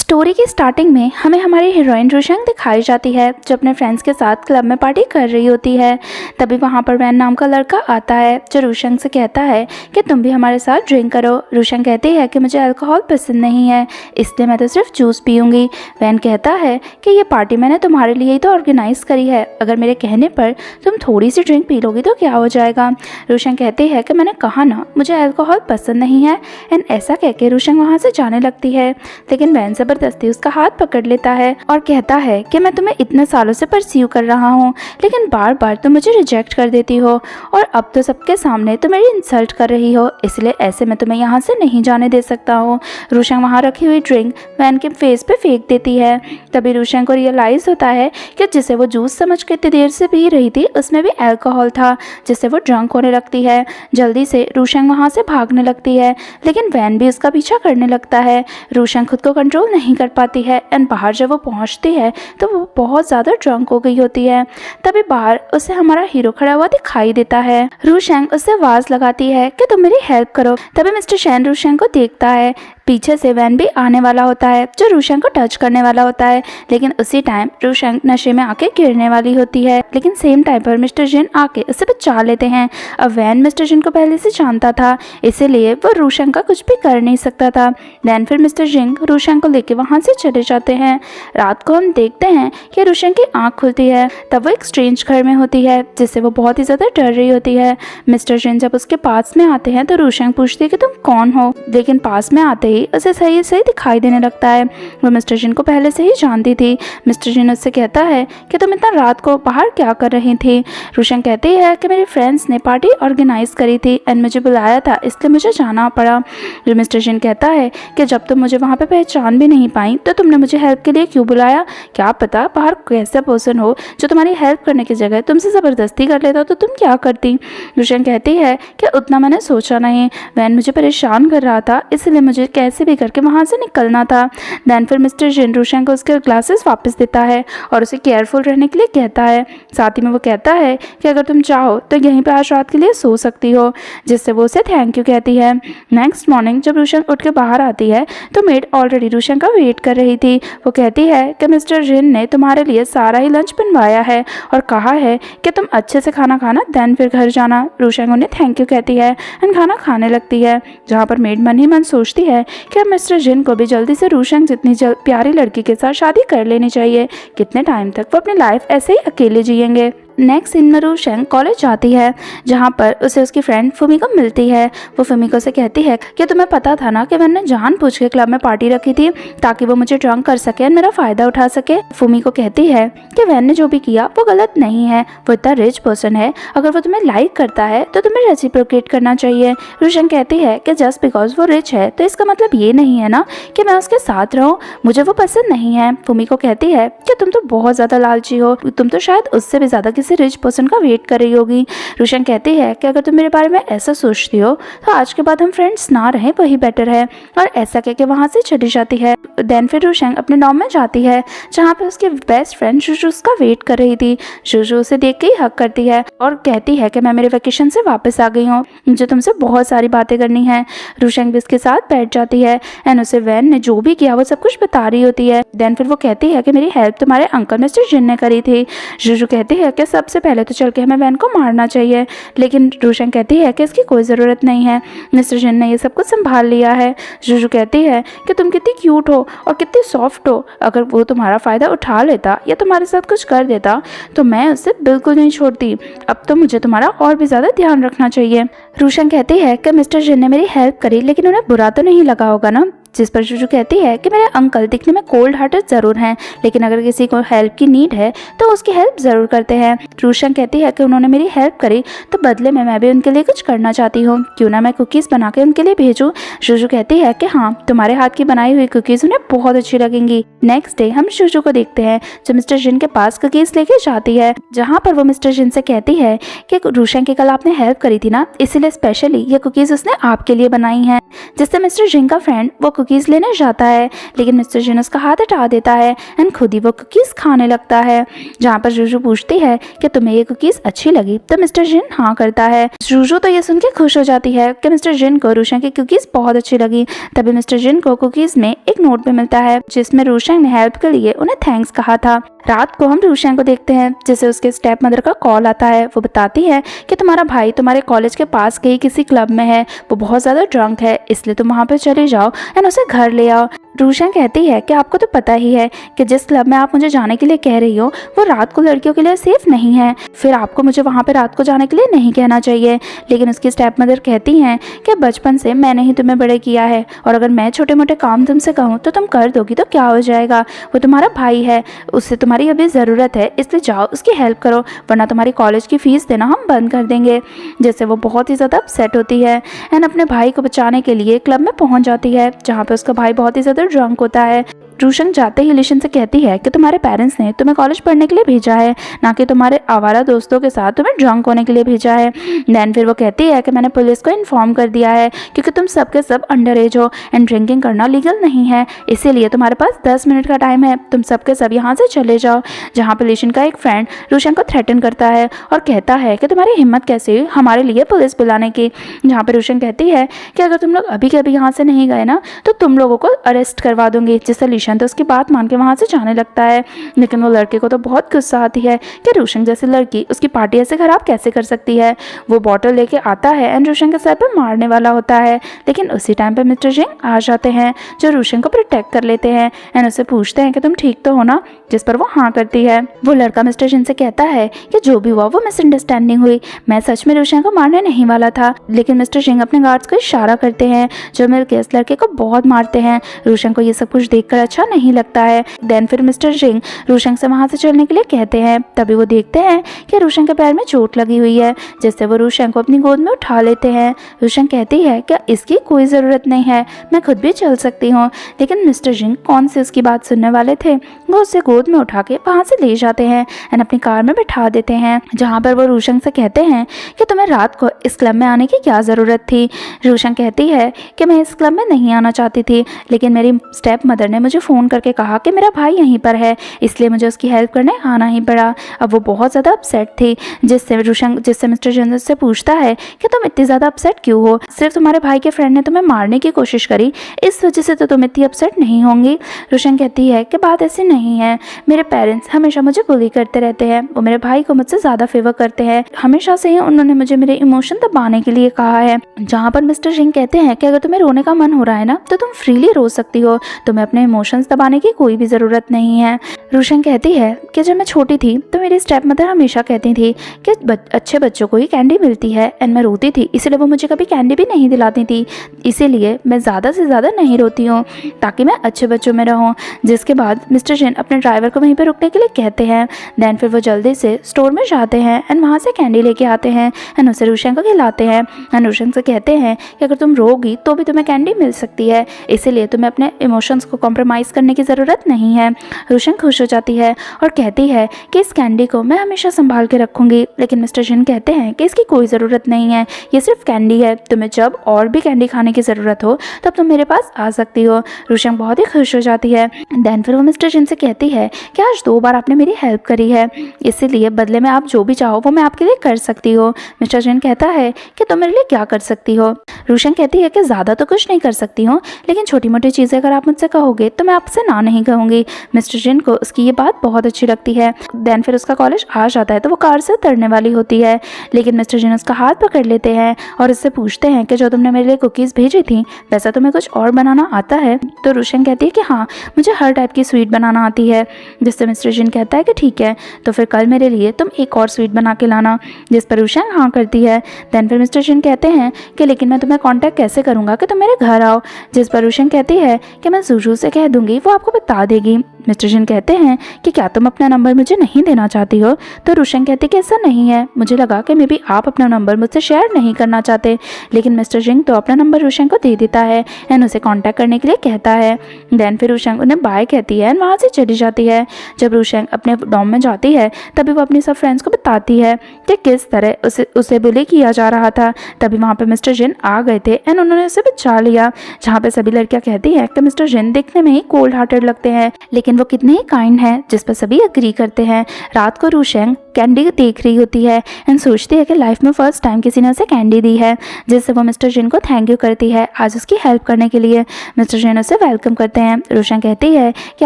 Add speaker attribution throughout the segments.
Speaker 1: Story की starting में हमें हमारी हीरोइन रूशंग दिखाई जाती है जो अपने फ्रेंड्स के साथ क्लब में पार्टी कर रही होती है। तभी वहाँ पर वैन नाम का लड़का आता है जो रूशंग से कहता है कि तुम भी हमारे साथ ड्रिंक करो। रूशंग कहती है कि मुझे अल्कोहल पसंद नहीं है, इसलिए मैं तो सिर्फ जूस पीऊँगी। वैन कहता है कि ये पार्टी मैंने तुम्हारे लिए ही तो ऑर्गेनाइज करी है, अगर मेरे कहने पर तुम थोड़ी सी ड्रिंक पी लोगी तो क्या हो जाएगा। रूशंग कहती है कि मैंने कहा ना मुझे अल्कोहल पसंद नहीं है। एंड ऐसा कह के रूशंग वहाँ से जाने लगती है, लेकिन वैन जबरदस्ती उसका हाथ पकड़ लेता है और कहता है कि मैं तुम्हें इतने सालों से परस्यू कर रहा हूँ, लेकिन बार बार तुम मुझे रिजेक्ट कर देती हो और अब तो सबके सामने तुम मेरी इंसल्ट कर रही हो, इसलिए ऐसे मैं तुम्हें यहाँ से नहीं जाने दे सकता हूँ। रूशंग वहाँ रखी हुई ड्रिंक वैन के फेस पे फेंक देती है। तभी रूशंग को रियलाइज होता है कि जिसे वो जूस समझ के इतनी देर से पी रही थी उसमें भी अल्कोहल था, जिससे वो ड्रंक होने लगती है। जल्दी से रूशंग वहाँ से भागने लगती है, लेकिन वैन भी उसका पीछा करने लगता है। रूशंग खुद को कंट्रोल नहीं कर पाती है एंड बाहर जब वो पहुंचती है तो वो बहुत ज़्यादा ड्रंक हो गई होती है। तभी बाहर उसे हमारा हीरो खड़ा हुआ दिखाई देता है। रूशंग उससे आवाज़ लगाती है कि तुम मेरी हेल्प करो। तभी मिस्टर शैन रूशंग को देखता है। पीछे से वैन भी आने वाला होता है जो रूशंग को टच करने वाला होता है, लेकिन उसी टाइम रूशंग नशे में आके गिरने वाली होती है, लेकिन सेम टाइम पर मिस्टर जिन आके उसे बचा लेते हैं। अब वैन मिस्टर जिन को पहले से जानता था, इसीलिए वो रूशंग का कुछ भी कर नहीं सकता था। देन फिर मिस्टर जिन रूशंग को लेके वहाँ से चले जाते हैं। रात को हम देखते हैं कि रूशंग की आँख खुलती है, तब वो एक स्ट्रेंज घर में होती है जिससे वो बहुत ही ज़्यादा डर रही होती है। मिस्टर जिन जब उसके पास में आते हैं तो रूशंग पूछती है कि तुम कौन हो, लेकिन पास में आते ही उसे सही सही दिखाई देने लगता है। वो मिस्टर जिन को पहले से ही जानती थी। मिस्टर जिन उससे कहता है कि तुम इतना रात को बाहर क्या कर रही थी। रूशंग कहती है कि मेरे फ्रेंड्स ने पार्टी ऑर्गेनाइज करी थी एंड मुझे बुलाया था, इसलिए मुझे जाना पड़ा। जो मिस्टर जिन कहता है कि जब तुम मुझे वहाँ पे पहचान भी नहीं पाई तो तुमने मुझे हेल्प के लिए क्यों बुलाया, क्या पता बाहर कैसा पर्सन हो जो तुम्हारी हेल्प करने की जगह तुमसे ज़बरदस्ती कर लेता तो तुम क्या करती। रूशंग कहती है कि उतना मैंने सोचा नहीं, वैन मुझे परेशान कर रहा था, इसलिए मुझे कैसे भी करके वहाँ से निकलना था। दैन फिर मिस्टर जिन रूशंग को उसके ग्लासेस वापस देता है और उसे केयरफुल रहने के लिए कहता है। साथ ही में वो कहता है कि अगर तुम चाहो तो यहीं पे आज रात के लिए सो सकती हो, जिससे वो उसे थैंक यू कहती है। नेक्स्ट मॉर्निंग जब रूशंग उठ के बाहर आती है तो मेड ऑलरेडी रूशंग का वेट कर रही थी। वो कहती है कि मिस्टर जिन ने तुम्हारे लिए सारा ही लंच बनवाया है और कहा है कि तुम अच्छे से खाना खाना दैन फिर घर जाना। रूशंग उन्हें थैंक यू कहती है एंड खाना खाने लगती है, जहाँ पर मेड मन ही मन सोचती है कि अब मिस्टर जिन को भी जल्दी से रूशंग जितनी प्यारी लड़की के साथ शादी कर लेनी चाहिए। कितने टाइम तक वो अपनी लाइफ ऐसे ही अकेले जिएंगे। नेक्स्ट सीन में रूशंग कॉलेज जाती है, जहाँ पर उसे उसकी फ्रेंड फुमिको मिलती है। वो फुमिको से कहती है कि तुम्हें पता था ना कि मैंने जानबूझ के क्लब में पार्टी रखी थी ताकि वो मुझे ड्रंक कर सके और मेरा फ़ायदा उठा सके। फुमिको कहती है कि वैन ने जो भी किया वो गलत नहीं है, वो इतना रिच पर्सन है, अगर वो तुम्हें लाइक करता है तो तुम्हें रेसिप्रोकेट करना चाहिए। रूशंग कहती है कि जस्ट बिकॉज वो रिच है तो इसका मतलब ये नहीं है ना कि मैं उसके साथ रहूँ, मुझे वो पसंद नहीं है। फुमिको कहती है कि तुम तो बहुत ज़्यादा लालची हो, तुम तो शायद उससे भी ज़्यादा रिच पर्सन का वेट कर रही होगी। रूशंग कहती है कि अगर तुम मेरे बारे में ऐसा सोचती हो तो आज के बाद हम फ्रेंड्स ना रहें, वही बेटर है, और ऐसा कह के वहाँ से चली जाती है। देन फिर रूशंग अपने डॉर्म में जाती है, जहाँ पे उसकी बेस्ट फ्रेंड जुजू उसका वेट कर रही थी। जुजू उसे देख के ही हक करती है और कहती है कि मैं मेरे वेकेशन से वापस आ गई हूँ, मुझे तुमसे बहुत सारी बातें करनी है। रूशंग भी उसके साथ बैठ जाती है एंड उसे वैन ने जो भी किया वो सब कुछ बता रही होती है। देन फिर वो कहती है कि मेरी हेल्प तुम्हारे अंकल मिस्टर जिन ने करी थी। जुजू कहती है कि सबसे पहले तो चल के हमें वैन को मारना चाहिए, लेकिन रूशंग कहती है कि इसकी कोई ज़रूरत नहीं है, मिस्टर जिन ने ये सब कुछ संभाल लिया है। जुजू कहती है कि तुम कितनी क्यूट हो और कितनी सॉफ्ट हो, अगर वो तुम्हारा फ़ायदा उठा लेता या तुम्हारे साथ कुछ कर देता तो मैं उसे बिल्कुल नहीं छोड़ती, अब तो मुझे तुम्हारा और भी ज़्यादा ध्यान रखना चाहिए। रूशंग कहती है कि मिस्टर जिन ने मेरी हेल्प करी, लेकिन उन्हें बुरा तो नहीं लगा होगा ना। जिस पर जुजू कहती है कि मेरे अंकल दिखने में कोल्ड हार्टेड ज़रूर हैं, लेकिन अगर किसी को हेल्प की नीड है तो उसकी हेल्प ज़रूर करते हैं। रूशंग कहती है कि उन्होंने मेरी हेल्प करी तो बदले में मैं भी उनके लिए कुछ करना चाहती हूँ, क्यों ना मैं कुकीज़ बना के उनके लिए भेजूँ। जुजू कहती है कि हाँ, तुम्हारे हाथ की बनाई हुई कुकीज़ उन्हें बहुत अच्छी लगेंगी। नेक्स्ट डे हम जुजू को देखते हैं जो मिस्टर जिन के पास कुकीज़ लेके जाती है, जहाँ पर वो मिस्टर जिन से कहती है कि रूशंग की कल आपने हेल्प करी थी ना, इसीलिए स्पेशली ये कुकीज़ उसने आपके लिए बनाई हैं, जिससे मिस्टर जिन का फ्रेंड वो कुकीज़ लेने जाता है, लेकिन मिस्टर जिन उसका हाथ हटा देता है एंड खुद ही वो कुकीज़ खाने लगता है। जहाँ पर जूजू पूछती है कि तुम्हें ये कुकीज़ अच्छी लगी, तो मिस्टर जिन हाँ करता है। जूजू तो ये सुन के खुश हो जाती है कि मिस्टर जिन को रूशंग की कुकीज़ बहुत अच्छी लगी। तभी मिस्टर जिन को कुकीज़ में एक नोट भी मिलता है जिसमें रूशंग ने हेल्प के लिए उन्हें थैंक्स कहा था। रात को हम रूशंग को देखते हैं जिसे उसके स्टेप मदर का कॉल आता है। वो बताती है कि तुम्हारा भाई तुम्हारे कॉलेज के पास के ही किसी क्लब में है, वो बहुत ज़्यादा ड्रंक है, इसलिए तुम वहाँ पे चले जाओ एंड उसे घर ले आओ। रूशंग कहती है कि आपको तो पता ही है कि जिस क्लब में आप मुझे जाने के लिए कह रही हो वो रात को लड़कियों के लिए सेफ नहीं है, फिर आपको मुझे वहाँ पे रात को जाने के लिए नहीं कहना चाहिए। लेकिन उसकी स्टेप मदर कहती हैं कि बचपन से मैंने ही तुम्हें बड़े किया है और अगर मैं छोटे मोटे काम तुमसे कहूँ तो तुम कर दोगी तो क्या हो जाएगा, वो तुम्हारा भाई है, उससे तुम्हारी अभी ज़रूरत है, इसलिए जाओ उसकी हेल्प करो वरना तुम्हारी कॉलेज की फ़ीस देना हम बंद कर देंगे। जैसे वो बहुत ही ज़्यादा अपसेट होती है एंड अपने भाई को बचाने के लिए क्लब में पहुँच जाती है जहाँ पर उसका भाई बहुत ही ज़्यादा ड्रंक होता है। रूशंग जाते ही लिशन से कहती है कि तुम्हारे पेरेंट्स ने तुम्हें कॉलेज पढ़ने के लिए भेजा है, ना कि तुम्हारे आवारा दोस्तों के साथ तुम्हें ड्रंक होने के लिए भेजा है। देन फिर वो कहती है कि मैंने पुलिस को इन्फॉर्म कर दिया है क्योंकि तुम सबके सब अंडर एज हो एंड ड्रिंकिंग करना लीगल नहीं है, इसीलिए तुम्हारे पास 10 मिनट का टाइम है, तुम सबके सब यहाँ से चले जाओ। जहाँ पर लिशन का एक फ्रेंड रूशंग को थ्रेटन करता है और कहता है कि तुम्हारी हिम्मत कैसे हुई हमारे लिए पुलिस बुलाने की। जहाँ पर रूशंग कहती है कि अगर तुम लोग अभी के अभी यहाँ से नहीं गए ना तो तुम लोगों को अरेस्ट करवा दूंगी। जिससे लिशन तो उसकी बात मान के वहाँ से जाने लगता है, लेकिन वो लड़के को तो बहुत गुस्सा आती है कि रूशंग जैसी लड़की उसकी पार्टी ऐसे खराब कैसे कर सकती है। वो बॉटल लेके आता है एंड रूशंग के सर पे मारने वाला होता है, लेकिन उसी टाइम पे मिस्टर जिंग आ जाते हैं जो रूशंग को प्रोटेक्ट कर लेते हैं एंड उससे पूछते हैं कि तुम ठीक तो हो ना, जिस पर वो हाँ करती है। वो लड़का मिस्टर जिंग से कहता है कि जो भी हुआ वो मिसअंडरस्टैंडिंग हुई, मैं सच में रूशंग को मारने नहीं वाला था। लेकिन मिस्टर जिंग अपने गार्ड्स को इशारा करते हैं जो मिलकर इस लड़के को बहुत मारते हैं। रूशंग को ये सब कुछ देखकर अच्छा नहीं लगता है। देन फिर मिस्टर जिंग रूशंग से वहां से चलने के लिए कहते हैं। तभी वो देखते हैं कि रूशंग के पैर में चोट लगी हुई है, जिससे वो रूशंग को अपनी गोद में उठा लेते हैं। रूशंग कहती है कि इसकी कोई ज़रूरत नहीं है, मैं खुद भी चल सकती हूँ। लेकिन मिस्टर जिंग कौन से उसकी बात सुनने वाले थे, वो उसे गोद में उठा के वहाँ से ले जाते हैं एंड अपनी कार में बैठा देते हैं, जहाँ पर वो रूशंग से कहते हैं कि तुम्हें रात को इस क्लब में आने की क्या ज़रूरत थी। रूशंग कहती है कि मैं इस क्लब में नहीं आना चाहती थी, लेकिन मेरी स्टेप मदर ने मुझे फ़ोन करके कहा कि मेरा भाई यहीं पर है, इसलिए मुझे उसकी हेल्प करने आना ही पड़ा। अब वो बहुत ज़्यादा अपसेट थी, जिससे मिस्टर जिंग से पूछता है कि तुम इतनी ज़्यादा अपसेट क्यों हो, सिर्फ तुम्हारे भाई के फ्रेंड ने तुम्हें मारने की कोशिश करी, इस वजह से तो तुम इतनी अपसेट नहीं होंगी। रूशंग कहती है कि बात ऐसी नहीं है, मेरे पेरेंट्स हमेशा मुझे बुली करते रहते हैं, वो मेरे भाई को मुझसे ज़्यादा फेवर करते हैं, हमेशा से ही उन्होंने मुझे मेरे इमोशन दबाने के लिए कहा है। जहाँ पर मिस्टर जिंग कहते हैं कि अगर तुम्हें रोने का मन हो रहा है ना तो तुम फ्रीली रो सकती हो, तुम्हें अपने इमोशंस दबाने की कोई भी ज़रूरत नहीं है। रूशंग कहती है कि जब मैं छोटी थी तो मेरी स्टेप मदर हमेशा कहती थी कि अच्छे बच्चों को ही कैंडी मिलती है एंड मैं रोती थी, इसलिए वो मुझे कभी कैंडी भी नहीं दिलाती थी, इसीलिए मैं ज़्यादा से ज़्यादा नहीं रोती हूँ ताकि मैं अच्छे बच्चों में रहूँ। जिसके बाद मिस्टर जिन अपने ड्राइवर को वहीं पर रुकने के लिए कहते हैं। देन फिर वो जल्दी से स्टोर में जाते हैं एंड वहाँ से कैंडी लेके आते हैं एंड उसे रूशंग को खिलाते हैं एंड रूशंग से कहते हैं कि अगर तुम रोगी तो भी तुम्हें कैंडी मिल सकती है, इसीलिए तुम्हें अपने इमोशंस को कॉम्प्रोमाइज़ करने की ज़रूरत नहीं है। रूशंग खुश हो जाती है और कहती है कि इस कैंडी को मैं हमेशा संभाल के रखूँगी, लेकिन मिस्टर जिन कहते हैं कि इसकी कोई ज़रूरत नहीं है, ये सिर्फ कैंडी है, तुम्हें जब और भी कैंडी खाने की ज़रूरत हो तब तुम मेरे पास आ सकती हो। रूशंग बहुत ही खुश हो जाती है। देन फिर वो मिस्टर जिन से कहती है कि आज 2 बार आपने मेरी हेल्प करी है, इसीलिए बदले में आप जो भी चाहो वो मैं आपके लिए कर सकती हो। मिस्टर जिन कहता है कि तुम मेरे लिए क्या कर सकती हो। रूशंग कहती है कि ज़्यादा तो कुछ नहीं कर सकती हूँ, लेकिन छोटी मोटी चीज़ें अगर आप मुझसे कहोगे तो मैं आपसे ना नहीं कहूँगी। मिस्टर जिन को उसकी ये बात बहुत अच्छी लगती है। देन फिर उसका कॉलेज आ जाता है तो वो कार से उतरने वाली होती है, लेकिन मिस्टर जिन उसका हाथ पकड़ लेते हैं और उससे पूछते हैं कि जो तुमने मेरे लिए कुकीज़ भेजी थी वैसा तुम्हें कुछ और बनाना आता है। तो रूशंग कहती है कि हाँ, मुझे हर टाइप की स्वीट बनाना आती है। जिससे मिस्टर जिन कहता है कि ठीक है, तो फिर कल मेरे लिए तुम एक और स्वीट बना के लाना, जिस पर रूशंग हाँ करती है। देन फिर मिस्टर जिन कहते हैं कि लेकिन मैं तुम्हें कांटेक्ट कैसे करूँगा कि तुम मेरे घर आओ, जिस पर रूशंग कहती है कि मैं जूजू से कह दूंगी वो आपको बता देगी। मिस्टर जिन कहते हैं कि क्या तुम अपना नंबर मुझे नहीं देना चाहती हो? तो रोशन कहते कि ऐसा नहीं है, मुझे लगा कि मे बी आप अपना नंबर मुझसे शेयर नहीं करना चाहते। लेकिन मिस्टर जिन तो अपना नंबर रोशन को दे देता है एंड उसे कांटेक्ट करने के लिए कहता है। देन फिर रोशन उन्हें बाय कहती है एंड वहाँ से चली जाती है। जब रोशन अपने डॉम में जाती है तभी वो अपनी सब फ्रेंड्स को बताती है कि किस तरह उसे बुली किया जा रहा था। तभी वहाँ पे मिस्टर जिन आ गए थे एंड उन्होंने उसे बचा लिया, जहाँ पे सभी लड़कियाँ कहती हैं कि मिस्टर जिन दिखने में ही कोल्ड हार्टेड लगते हैं लेकिन वो कितने ही काइंड हैं, जिस पर सभी अग्री करते हैं। रात को रोशन कैंडी देख रही होती है एंड सोचती है कि लाइफ में फर्स्ट टाइम किसी ने उसे कैंडी दी है, जिससे वो मिस्टर जिन को थैंक यू करती है आज उसकी हेल्प करने के लिए। मिस्टर जिन उसे वेलकम करते हैं। रोशन कहती है कि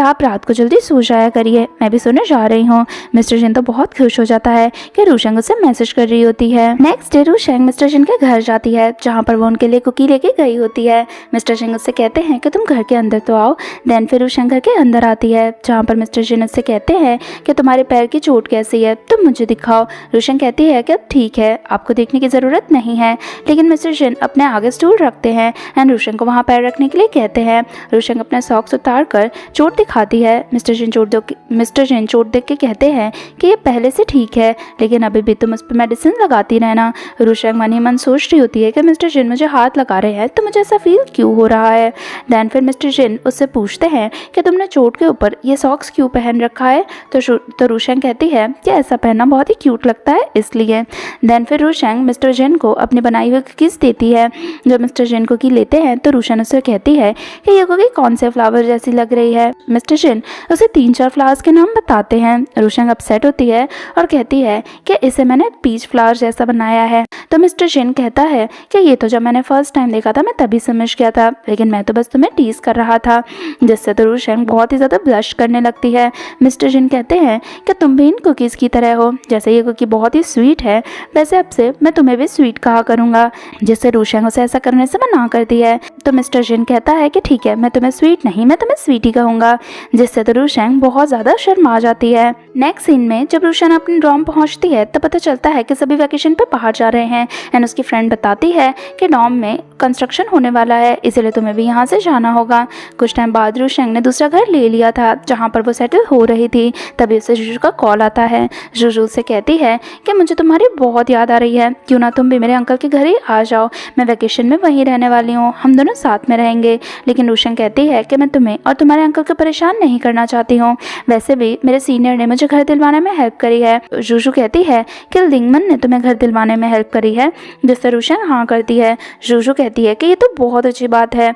Speaker 1: आप रात को जल्दी सो जाया करिए, मैं भी सोने जा रही हूँ। मिस्टर जिन तो बहुत खुश हो जाता है कि रोशन उसे मैसेज कर रही होती है। नेक्स्ट डे रोशन मिस्टर जिन के घर जाती है, जहाँ पर वो उनके लिए कुकी लेके गई होती है। मिस्टर जिन उससे कहते हैं कि तुम घर के अंदर तो आओ। देन फिर रोशन घर के अंदर आती है, जहाँ पर मिस्टर जिन उससे कहते हैं कि तुम्हारे पैर की चोट कैसी है, तुम मुझे दिखाओ। रोशन कहती है कि अब ठीक है, आपको देखने की ज़रूरत नहीं है। लेकिन मिस्टर जिन अपने आगे स्टूल रखते हैं एंड रोशन को वहाँ पैर रखने के लिए कहते हैं। रोशन अपने सॉक्स उतार कर चोट दिखाती है। मिस्टर जिन चोट देख के कहते हैं कि ये पहले से ठीक है, लेकिन अभी भी तुम उस पर मेडिसिन लगाती रहना। रोशन मन ही मन सोच रही होती है कि मिस्टर जिन मुझे हाथ लगा रहे हैं तो मुझे ऐसा फील क्यों हो रहा है। देन फिर मिस्टर जिन उससे पूछते हैं कि तुमने चोट के ऊपर ये सॉक्स क्यों पहन रखा है? तो रोशन कहती है कि ऐसा पहनना बहुत ही क्यूट लगता है इसलिए। देन फिर रोशन मिस्टर जिन को अपनी बनाई हुई कुकीज़ देती है। जब मिस्टर जिन कुकी लेते हैं तो रोशन उससे कहती है कि ये कुकी कौन से फ्लावर जैसी लग रही है। मिस्टर जिन उसे 3-4 फ्लावर्स के नाम बताते हैं। रोशन अपसेट होती है और कहती है कि इसे मैंने पीच फ्लावर जैसा बनाया है। तो मिस्टर जिन कहता है कि ये तो जब मैंने फर्स्ट टाइम देखा था मैं तभी समझ गया था, लेकिन मैं तो बस तुम्हें टीज कर रहा था। जिससे तो रोशन बहुत ही ज़्यादा ब्लश करने लगती है। मिस्टर जिन कहते हैं कि तुम भी इन कुकीज़ की तरह हो, जैसे ये कुकी बहुत ही स्वीट है वैसे अब से मैं तुम्हें भी स्वीट कहा करूँगा। जिससे रोशन उसे ऐसा करने से मना करती है। तो मिस्टर जिन कहता है कि ठीक है, मैं तुम्हें स्वीट नहीं मैं तुम्हें स्वीटी कहूँगा। जिससे तो रोशन बहुत ज़्यादा शर्मा जाती है। नेक्स्ट सीन में जब रोशन अपनी डॉम पहुँचती है तो पता चलता है कि सभी वैकेशन पे बाहर जा रहे हैं एंड उसकी फ्रेंड बताती है कि डॉम में कंस्ट्रक्शन होने वाला है, इसलिए तुम्हें भी यहाँ से जाना होगा। कुछ टाइम बाद रोशन ने दूसरा घर ले लिया था जहाँ पर वो सेटल हो रही थी। तभी उसे जुजू का कॉल आता है। जुजू से कहती है कि मुझे तुम्हारी बहुत याद आ रही है, क्यों ना तुम भी मेरे अंकल के घर ही आ जाओ, मैं वैकेशन में वहीं रहने वाली हूँ, हम दोनों साथ में रहेंगे। लेकिन रोशन कहती है कि मैं तुम्हें और तुम्हारे अंकल को परेशान नहीं करना चाहती हूँ, वैसे भी मेरे सीनियर ने मुझे घर दिलवाने में हेल्प करी है। जुजू कहती है कि लिंगमन ने तुम्हें घर दिलवाने में हेल्प करी है, जिससे रोशन हाँ करती है। जुजू कहती है कि ये तो बहुत अच्छी बात है,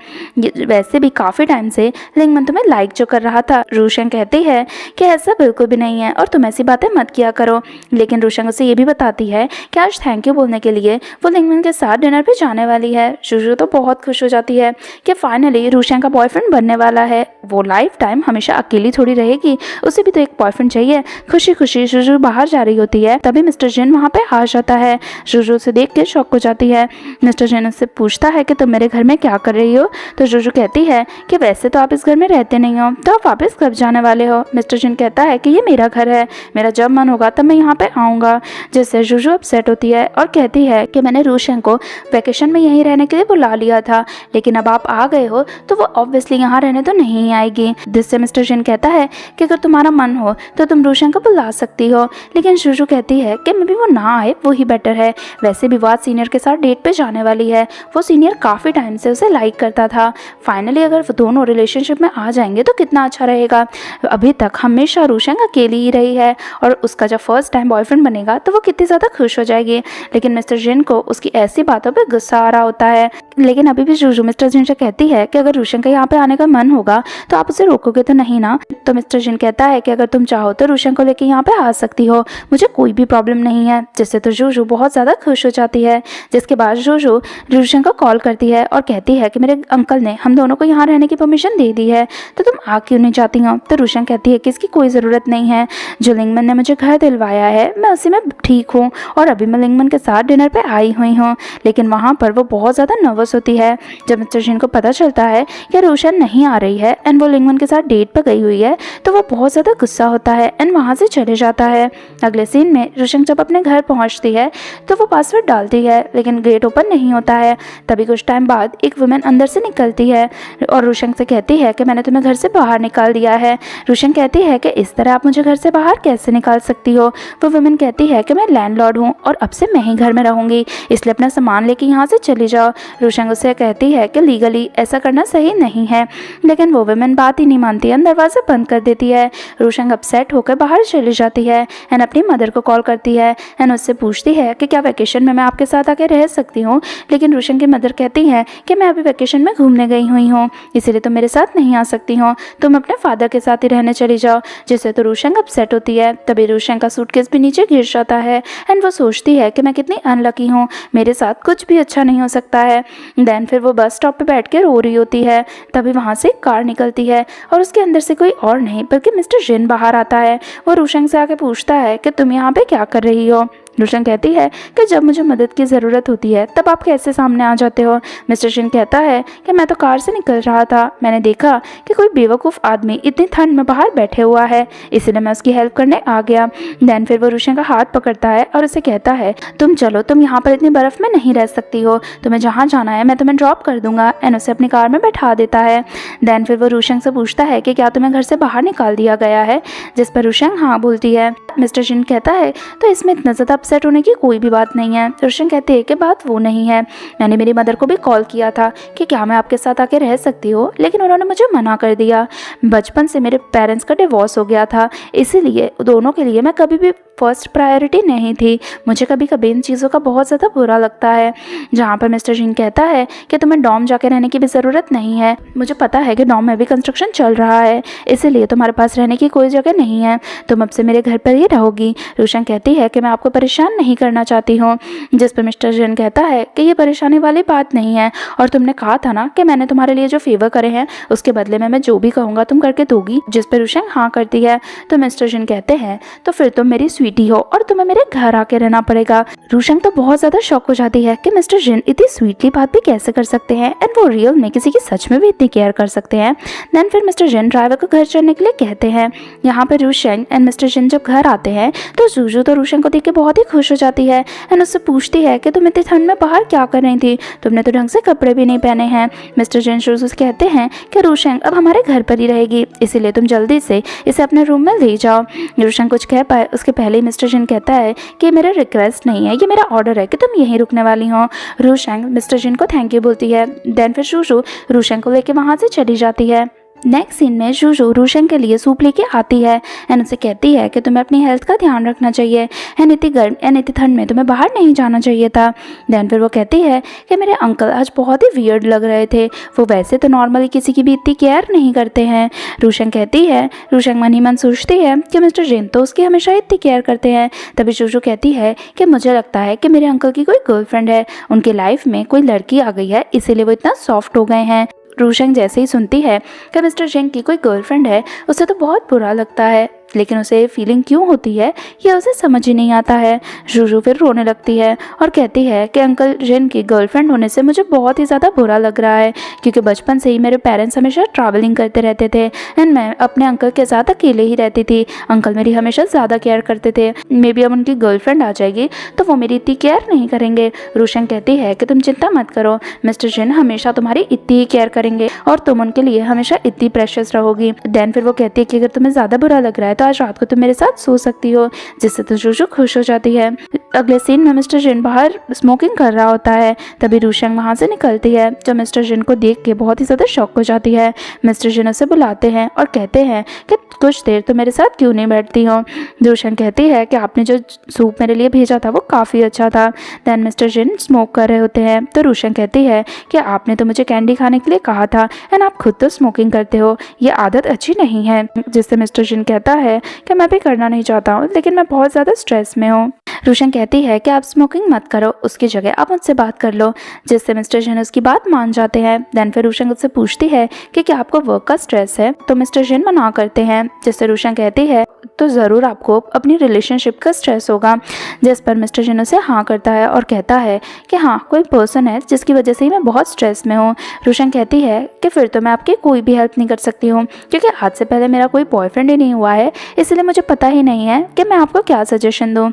Speaker 1: वैसे भी काफ़ी टाइम से लिंगमन तुम्हें लाइक जो कर रहा था। रोशन कहती है कि ऐसा बिल्कुल भी नहीं है और तुम ऐसी बातें मत किया करो। लेकिन रोशन उसे ये भी बताती है कि आज थैंक यू बोलने के लिए वो लिंगमन के साथ डिनर पे जाने वाली है। जुजू तो बहुत खुश हो जाती है कि फाइनली रोशन का बॉयफ्रेंड बनने वाला है। वो लाइफ टाइम हमेशा अकेली थोड़ी रहेगी, उसे भी तो एक बॉयफ्रेंड चाहिए। खुशी खुशी जुजू बाहर जा रही होती है, तभी मिस्टर जिन वहाँ पे आ जाता है। जुजू से देख के शॉक हो जाती है। मिस्टर जिन उससे पूछता है कि तुम मेरे घर में क्या कर रही हो? तो जुजू कहती है कि वैसे तो आप इस घर में रहते नहीं हो, तो आप वापस कब जाने वाले हो? मिस्टर जिन कहता है कि ये मेरा घर है, मेरा जब मन होगा तब मैं यहाँ पे आऊँगा। जिससे जुजू अपसेट होती है और कहती है कि मैंने रोशन को वैकेशन में यहीं रहने के लिए बुला लिया था, लेकिन अब आप आ गए हो तो वो ऑब्वियसली यहाँ रहने तो नहीं आएगी। जिससे मिस्टर जिन कहता है कि अगर तुम्हारा मन हो तो तुम रोशन को बुला सकती हो। लेकिन जुजू कहती है कि मे बी वो ना आए वो ही बेटर है, वैसे भी वो सीनियर के साथ डेट पे जाने वाली है, वो सीनियर काफ़ी टाइम से उसे लाइक करता था। फाइनली अगर वो दोनों रिलेशनशिप में आ जाएंगे तो कितना अच्छा रहेगा। अभी तक हमेशा रोशन अकेली ही रही है और उसका जब फर्स्ट टाइम बॉयफ्रेंड बनेगा तो वो कितनी ज़्यादा खुश हो जाएगी। लेकिन मिस्टर जिन को उसकी ऐसी बातों पे गुस्सा आ रहा होता है। लेकिन अभी भी जुजू मिस्टर जिन से कहती है कि अगर रोशन का यहाँ पे आने का मन होगा तो आप उसे रोकोगे तो नहीं ना? तो मिस्टर जिन कहता है कि अगर तुम चाहो तो रोशन को लेके यहाँ पे आ सकती हो, मुझे कोई भी प्रॉब्लम नहीं है। जिससे तो जुजू बहुत ज़्यादा खुश हो जाती है। जिसके बाद जुजू रोशन को कॉल करती है और कहती है कि मेरे अंकल ने हम दोनों को यहाँ रहने की परमिशन दे दी है, तो तुम आ क्यों नहीं जाती हो? तो रोशन कहती है कि इसकी कोई ज़रूरत नहीं है, जो लिंगमन ने मुझे घर दिलवाया है मैं उसी में ठीक हूँ और अभी मैं लिंगमन के साथ डिनर पे आई हुई हूँ। लेकिन वहाँ पर वो बहुत ज़्यादा नर्वस होती है। जब मिस्टर जिन को पता चलता है कि रोशन नहीं आ रही है एंड वो लिंगमन के साथ डेट पर गई हुई है तो वो बहुत ज़्यादा गुस्सा होता है एंड वहाँ से चले जाता है। अगले सीन में रोशन जब अपने घर पहुँचती है तो वो पासवर्ड डालती है, लेकिन गेट ओपन नहीं होता है। तभी कुछ टाइम बाद एक वुमेन अंदर से निकलती है और रोशन से कहती है कि मैंने तुम्हें घर से बाहर निकाल दिया है। रोशन कहती है कि इस तरह आप मुझे घर से बाहर कैसे निकाल सकती हो। वो वुमेन कहती है कि मैं लैंडलॉर्ड हूँ और अब से मैं ही घर में रहूँगी, इसलिए अपना सामान लेके यहाँ से चली जाओ। रोशन उससे कहती है कि लीगली ऐसा करना सही नहीं है, लेकिन वो वुमेन बात ही नहीं मानती है, दरवाज़ा बंद कर देती है। रोशन अपसेट होकर बाहर चली जाती है एंड अपनी मदर को कॉल करती है एंड उससे पूछती है कि क्या वैकेशन में मैं आपके साथ आके रह सकती हूँ। लेकिन रोशन की मदर कहती है कि मैं अभी वैकेशन में घूमने गई हुई हूँ, इसीलिए तुम मेरे साथ नहीं आ सकती हो, तुम अपने फादर के साथ ही रहने चली जाओ। जिससे तो रोशन अपसेट होती है। तभी रोशन का सूटकेस भी नीचे गिर जाता है एंड वो सोचती है कि मैं कितनी अनलकी हूँ, मेरे साथ कुछ भी अच्छा नहीं हो सकता है। देन फिर वो बस स्टॉप पे बैठ के रो रही होती है। तभी वहाँ से कार निकलती है और उसके अंदर से कोई और नहीं बल्कि मिस्टर जिन बाहर आता है। वो रोशन से आके पूछता है कि तुम यहाँ पे क्या कर रही हो। रोशन कहती है कि जब मुझे मदद की ज़रूरत होती है तब आप कैसे सामने आ जाते हो। मिस्टर जिन कहता है कि मैं तो कार से निकल रहा था, मैंने देखा कि कोई बेवकूफ़ आदमी इतनी ठंड में बाहर बैठे हुआ है, इसीलिए मैं उसकी हेल्प करने आ गया। देन फिर वो रोशन का हाथ पकड़ता है और उसे कहता है तुम चलो, तुम यहाँ पर इतनी बर्फ़ में नहीं रह सकती हो, तुम्हें जहाँ जाना है मैं तुम्हें ड्रॉप कर दूंगा एंड उसे अपनी कार में बैठा देता है। देन फिर वो रोशन से पूछता है कि क्या तुम्हें घर से बाहर निकाल दिया गया है, जिस पर रोशन हाँ बोलती है। मिस्टर जिन कहता है तो इसमें इतना ज़्यादा अपसेट होने की कोई भी बात नहीं है। रोशन कहते हैं कि बात वो नहीं है, मैंने मेरी मदर को भी कॉल किया था कि क्या मैं आपके साथ आके रह सकती हूँ, लेकिन उन्होंने मुझे मना कर दिया। बचपन से मेरे पेरेंट्स का डिवोर्स हो गया था, इसीलिए दोनों के लिए मैं कभी भी फर्स्ट प्रायोरिटी नहीं थी। मुझे कभी कभी इन चीज़ों का बहुत ज़्यादा बुरा लगता है। जहाँ पर मिस्टर जिन कहता है कि तुम्हें डॉम जाके रहने की भी ज़रूरत नहीं है, मुझे पता है कि डॉम में भी कंस्ट्रक्शन चल रहा है, इसीलिए तुम्हारे पास रहने की कोई जगह नहीं है, तुम अब से मेरे घर पर ही रहोगी। रोशन कहती है कि मैं आपको परेशान नहीं करना चाहती हूँ, जिस पर मिस्टर जिन कहता है कि ये परेशानी वाली बात नहीं है और तुमने कहा था ना कि मैंने तुम्हारे लिए जो फेवर करे हैं उसके बदले में मैं जो भी कहूँगा तुम करके दोगी, जिस पर रोशन हाँ करती है। तो मिस्टर जिन कहते हैं तो फिर तुम मेरी स्वीटी हो और तुम्हें मेरे घर आके रहना पड़ेगा। रोशन तो बहुत ज्यादा शॉक हो जाती है कि मिस्टर जिन इतनी स्वीटली बात भी कैसे कर सकते हैं एंड वो रियल में किसी की सच में भी इतनी केयर कर सकते हैं। देन फिर मिस्टर जिन ड्राइवर को घर चलने के लिए कहते हैं। यहाँ पर रोशन एंड मिस्टर जिन जब घर आते हैं तो जूजू तो रोशन को देख के बहुत ही खुश हो जाती है एंड उससे पूछती है कि तुम इतनी ठंड में बाहर क्या कर रही थी, तुमने तो ढंग से कपड़े भी नहीं पहने हैं। मिस्टर जिन जूजू से कहते हैं कि रोशन अब हमारे घर पर ही रहेगी, इसीलिए तुम जल्दी से इसे अपने रूम में ले जाओ। रोशन कुछ कह पाए उसके पहले ही मिस्टर जिन कहता है कि मेरा रिक्वेस्ट नहीं है, ये मेरा ऑर्डर है कि तुम यहीं रुकने वाली हो। रोशन मिस्टर जिन को थैंक यू बोलती है। देन फिर जूजू रोशन को लेकर वहाँ से चली जाती है। नेक्स्ट सीन में जूजू रोशन के लिए सूप लेके आती है एंड उसे कहती है कि तुम्हें अपनी हेल्थ का ध्यान रखना चाहिए एंड इतनी गर्म एंड इतनी ठंड में तुम्हें बाहर नहीं जाना चाहिए था। देन फिर वो कहती है कि मेरे अंकल आज बहुत ही वियर्ड लग रहे थे, वो वैसे तो नॉर्मली किसी की भी इतनी केयर नहीं करते हैं। रोशन कहती है, रोशन मन ही मन सोचती है कि मिस्टर जिन तो उसकी हमेशा इतनी केयर करते हैं। तभी जूजू कहती है कि मुझे लगता है कि मेरे अंकल की कोई गर्लफ्रेंड है, उनकी लाइफ में कोई लड़की आ गई है, इसीलिए वो इतना सॉफ्ट हो गए हैं। रोशन जैसे ही सुनती है कि मिस्टर जिन की कोई गर्लफ्रेंड है उसे तो बहुत बुरा लगता है, लेकिन उसे ये फीलिंग क्यों होती है ये उसे समझ ही नहीं आता है। जूजू फिर रोने लगती है और कहती है कि अंकल जिन की गर्लफ्रेंड होने से मुझे बहुत ही ज़्यादा बुरा लग रहा है, क्योंकि बचपन से ही मेरे पेरेंट्स हमेशा ट्रैवलिंग करते रहते थे एंड मैं अपने अंकल के साथ अकेले ही रहती थी। अंकल मेरी हमेशा ज़्यादा केयर करते थे, मे बी अब उनकी गर्लफ्रेंड आ जाएगी तो वो मेरी इतनी केयर नहीं करेंगे। रोशन कहती है कि तुम चिंता मत करो, मिस्टर जिन हमेशा तुम्हारी इतनी ही केयर करेंगे और तुम उनके लिए हमेशा इतनी प्रेशियस रहोगी। देन फिर वो कहती है कि अगर तुम्हें ज़्यादा बुरा लग रहा है तो आज रात को तुम मेरे साथ सो सकती हो, जिससे तो जूजू खुश हो जाती है। अगले सीन में मिस्टर जिन बाहर स्मोकिंग कर रहा होता है। तभी रोशन वहाँ से निकलती है जो मिस्टर जिन को देख के बहुत ही ज़्यादा शॉक हो जाती है। मिस्टर जिन उसे बुलाते हैं और कहते हैं कि कुछ देर तो मेरे साथ क्यों नहीं बैठती हो। रोशन कहती है कि आपने जो सूप मेरे लिए भेजा था वो काफ़ी अच्छा था। देन मिस्टर जिन स्मोक कर रहे होते हैं तो रोशन कहती है कि आपने तो मुझे कैंडी खाने के लिए कहा था एंड आप खुद तो स्मोकिंग करते हो, ये आदत अच्छी नहीं है। जिससे मिस्टर जिन कहता है कि मैं भी करना नहीं चाहता हूँ, लेकिन मैं बहुत ज़्यादा स्ट्रेस में हूँ। रोशन कहती है कि आप स्मोकिंग मत करो, उसकी जगह आप मुझसे बात कर लो, जिससे मिस्टर जिन उसकी बात मान जाते हैं। देन फिर रोशन उससे पूछती है कि क्या आपको वर्क का स्ट्रेस है, तो मिस्टर जिन मना करते हैं, जिससे रोशन कहती है तो ज़रूर आपको अपनी रिलेशनशिप का स्ट्रेस होगा। जिस पर मिस्टर जिन उसे हाँ करता है और कहता है कि हाँ, कोई पर्सन है जिसकी वजह से ही मैं बहुत स्ट्रेस में हूँ। रोशन कहती है कि फिर तो मैं आपकी कोई भी हेल्प नहीं कर सकती हूँ, क्योंकि आज से पहले मेरा कोई बॉयफ्रेंड ही नहीं हुआ है, इसलिए मुझे पता ही नहीं है कि मैं आपको क्या सजेशन दूँ।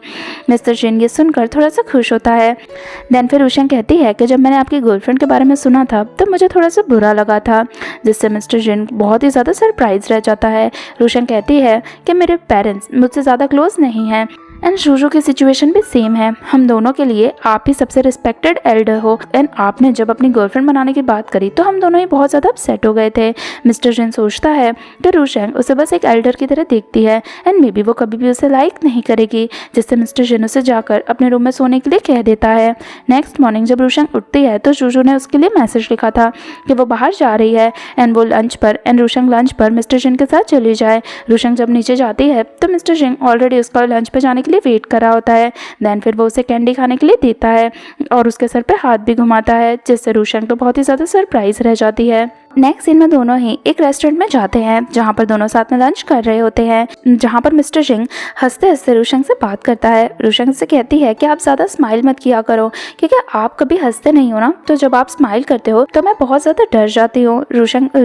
Speaker 1: मिस्टर जिन ये सुनकर थोड़ा सा खुश होता है। देन फिर रोशन कहती है कि जब मैंने आपकी गर्लफ्रेंड के बारे में सुना था तो मुझे थोड़ा सा बुरा लगा था, जिससे मिस्टर जिन बहुत ही ज़्यादा सरप्राइज रह जाता है। रोशन कहती है कि मेरे पेरेंट्स मुझसे ज़्यादा क्लोज नहीं हैं एंड जूजू की सिचुएशन भी सेम है। हम दोनों के लिए आप ही सबसे रिस्पेक्टेड एल्डर हो एंड आपने जब अपनी गर्लफ्रेंड बनाने की बात करी तो हम दोनों ही बहुत ज़्यादा अपसेट हो गए थे। मिस्टर जिन सोचता है कि रोशन उसे बस एक एल्डर की तरह देखती है एंड मे बी वो कभी भी उसे लाइक नहीं करेगी, जिससे मिस्टर जिन उसे जाकर अपने रूम में सोने के लिए कह देता है। नेक्स्ट मॉर्निंग जब रोशन उठती है तो जूजू ने उसके लिए मैसेज लिखा था कि वो बाहर जा रही है एंड वो लंच पर रोशन लंच पर मिस्टर जिन के साथ चली जाए। रोशन जब नीचे जाती है तो मिस्टर जिन ऑलरेडी उसका लंच पर जाने के लिए वेट कर रहा होता है। देन फिर वो उसे कैंडी खाने के लिए देता है और उसके सर पे हाथ भी घुमाता है, जिससे रोशन को बहुत ही ज़्यादा सरप्राइज रह जाती है। नेक्स्ट सीन में दोनों ही एक रेस्टोरेंट में जाते हैं जहाँ पर दोनों साथ में लंच कर रहे होते हैं, जहाँ पर मिस्टर जिंग हंसते हंसते रोशन से बात करता है। रोशन से कहती है कि आप ज़्यादा स्माइल मत किया करो, क्योंकि आप कभी हंसते नहीं हो ना, तो जब आप स्माइल करते हो तो मैं बहुत ज़्यादा डर जाती हूँ।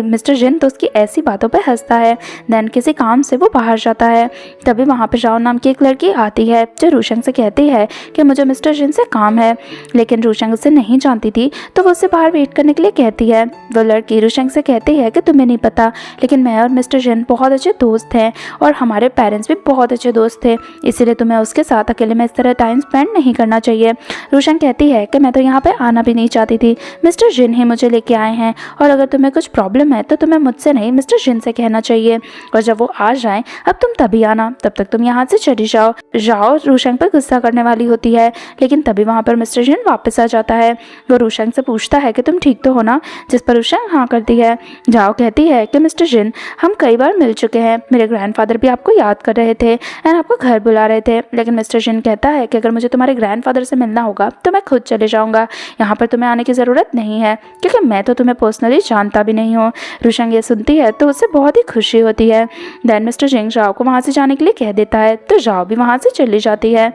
Speaker 1: मिस्टर जिन तो उसकी ऐसी बातों पर हंसता है। देन किसी काम से वो बाहर जाता है। तभी वहाँ पर राव नाम की एक लड़की आती है जो रोशन से कहती है कि मुझे मिस्टर जिन से काम है, लेकिन रोशन उसे नहीं जानती थी तो वो उसे बाहर वेट करने के लिए कहती है। वो लड़की रोशन से कहती है कि तुम्हें नहीं पता, लेकिन मैं और मिस्टर जिन बहुत अच्छे दोस्त हैं और हमारे पेरेंट्स भी बहुत अच्छे दोस्त थे, इसीलिए तुम्हें उसके साथ अकेले में इस तरह टाइम स्पेंड नहीं करना चाहिए। रोशन कहती है कि मैं तो यहाँ पे आना भी नहीं चाहती थी, मिस्टर जिन ही मुझे लेके आए हैं और अगर तुम्हें कुछ प्रॉब्लम है तो तुम्हें मुझसे नहीं मिस्टर जिन से कहना चाहिए, और जब वो आ जाएं अब तुम तभी आना, तब तक तुम यहाँ से चली जाओ। रोशन पर गुस्सा करने वाली होती है, लेकिन तभी वहाँ पर मिस्टर जिन वापस आ जाता है। वो रोशन से पूछता है कि तुम ठीक तो हो ना, जिस पर रोशन हाँ करती है। जाओ कहती है कि मिस्टर जिन हम कई बार मिल चुके हैं, मेरे ग्रैंडफादर भी आपको याद कर रहे थे एंड आपको घर बुला रहे थे, लेकिन मिस्टर जिन कहता है कि अगर मुझे तुम्हारे ग्रैंडफादर से मिलना होगा तो मैं खुद चले जाऊंगा, यहाँ पर तुम्हें आने की ज़रूरत नहीं है क्योंकि मैं तो तुम्हें पर्सनली जानता भी नहीं हूँ। रोशन ये सुनती है तो उससे बहुत ही खुशी होती है। देन मिस्टर जिन जाओ को वहाँ से जाने के लिए कह देता है तो जाओ भी वहाँ से चली जाती है।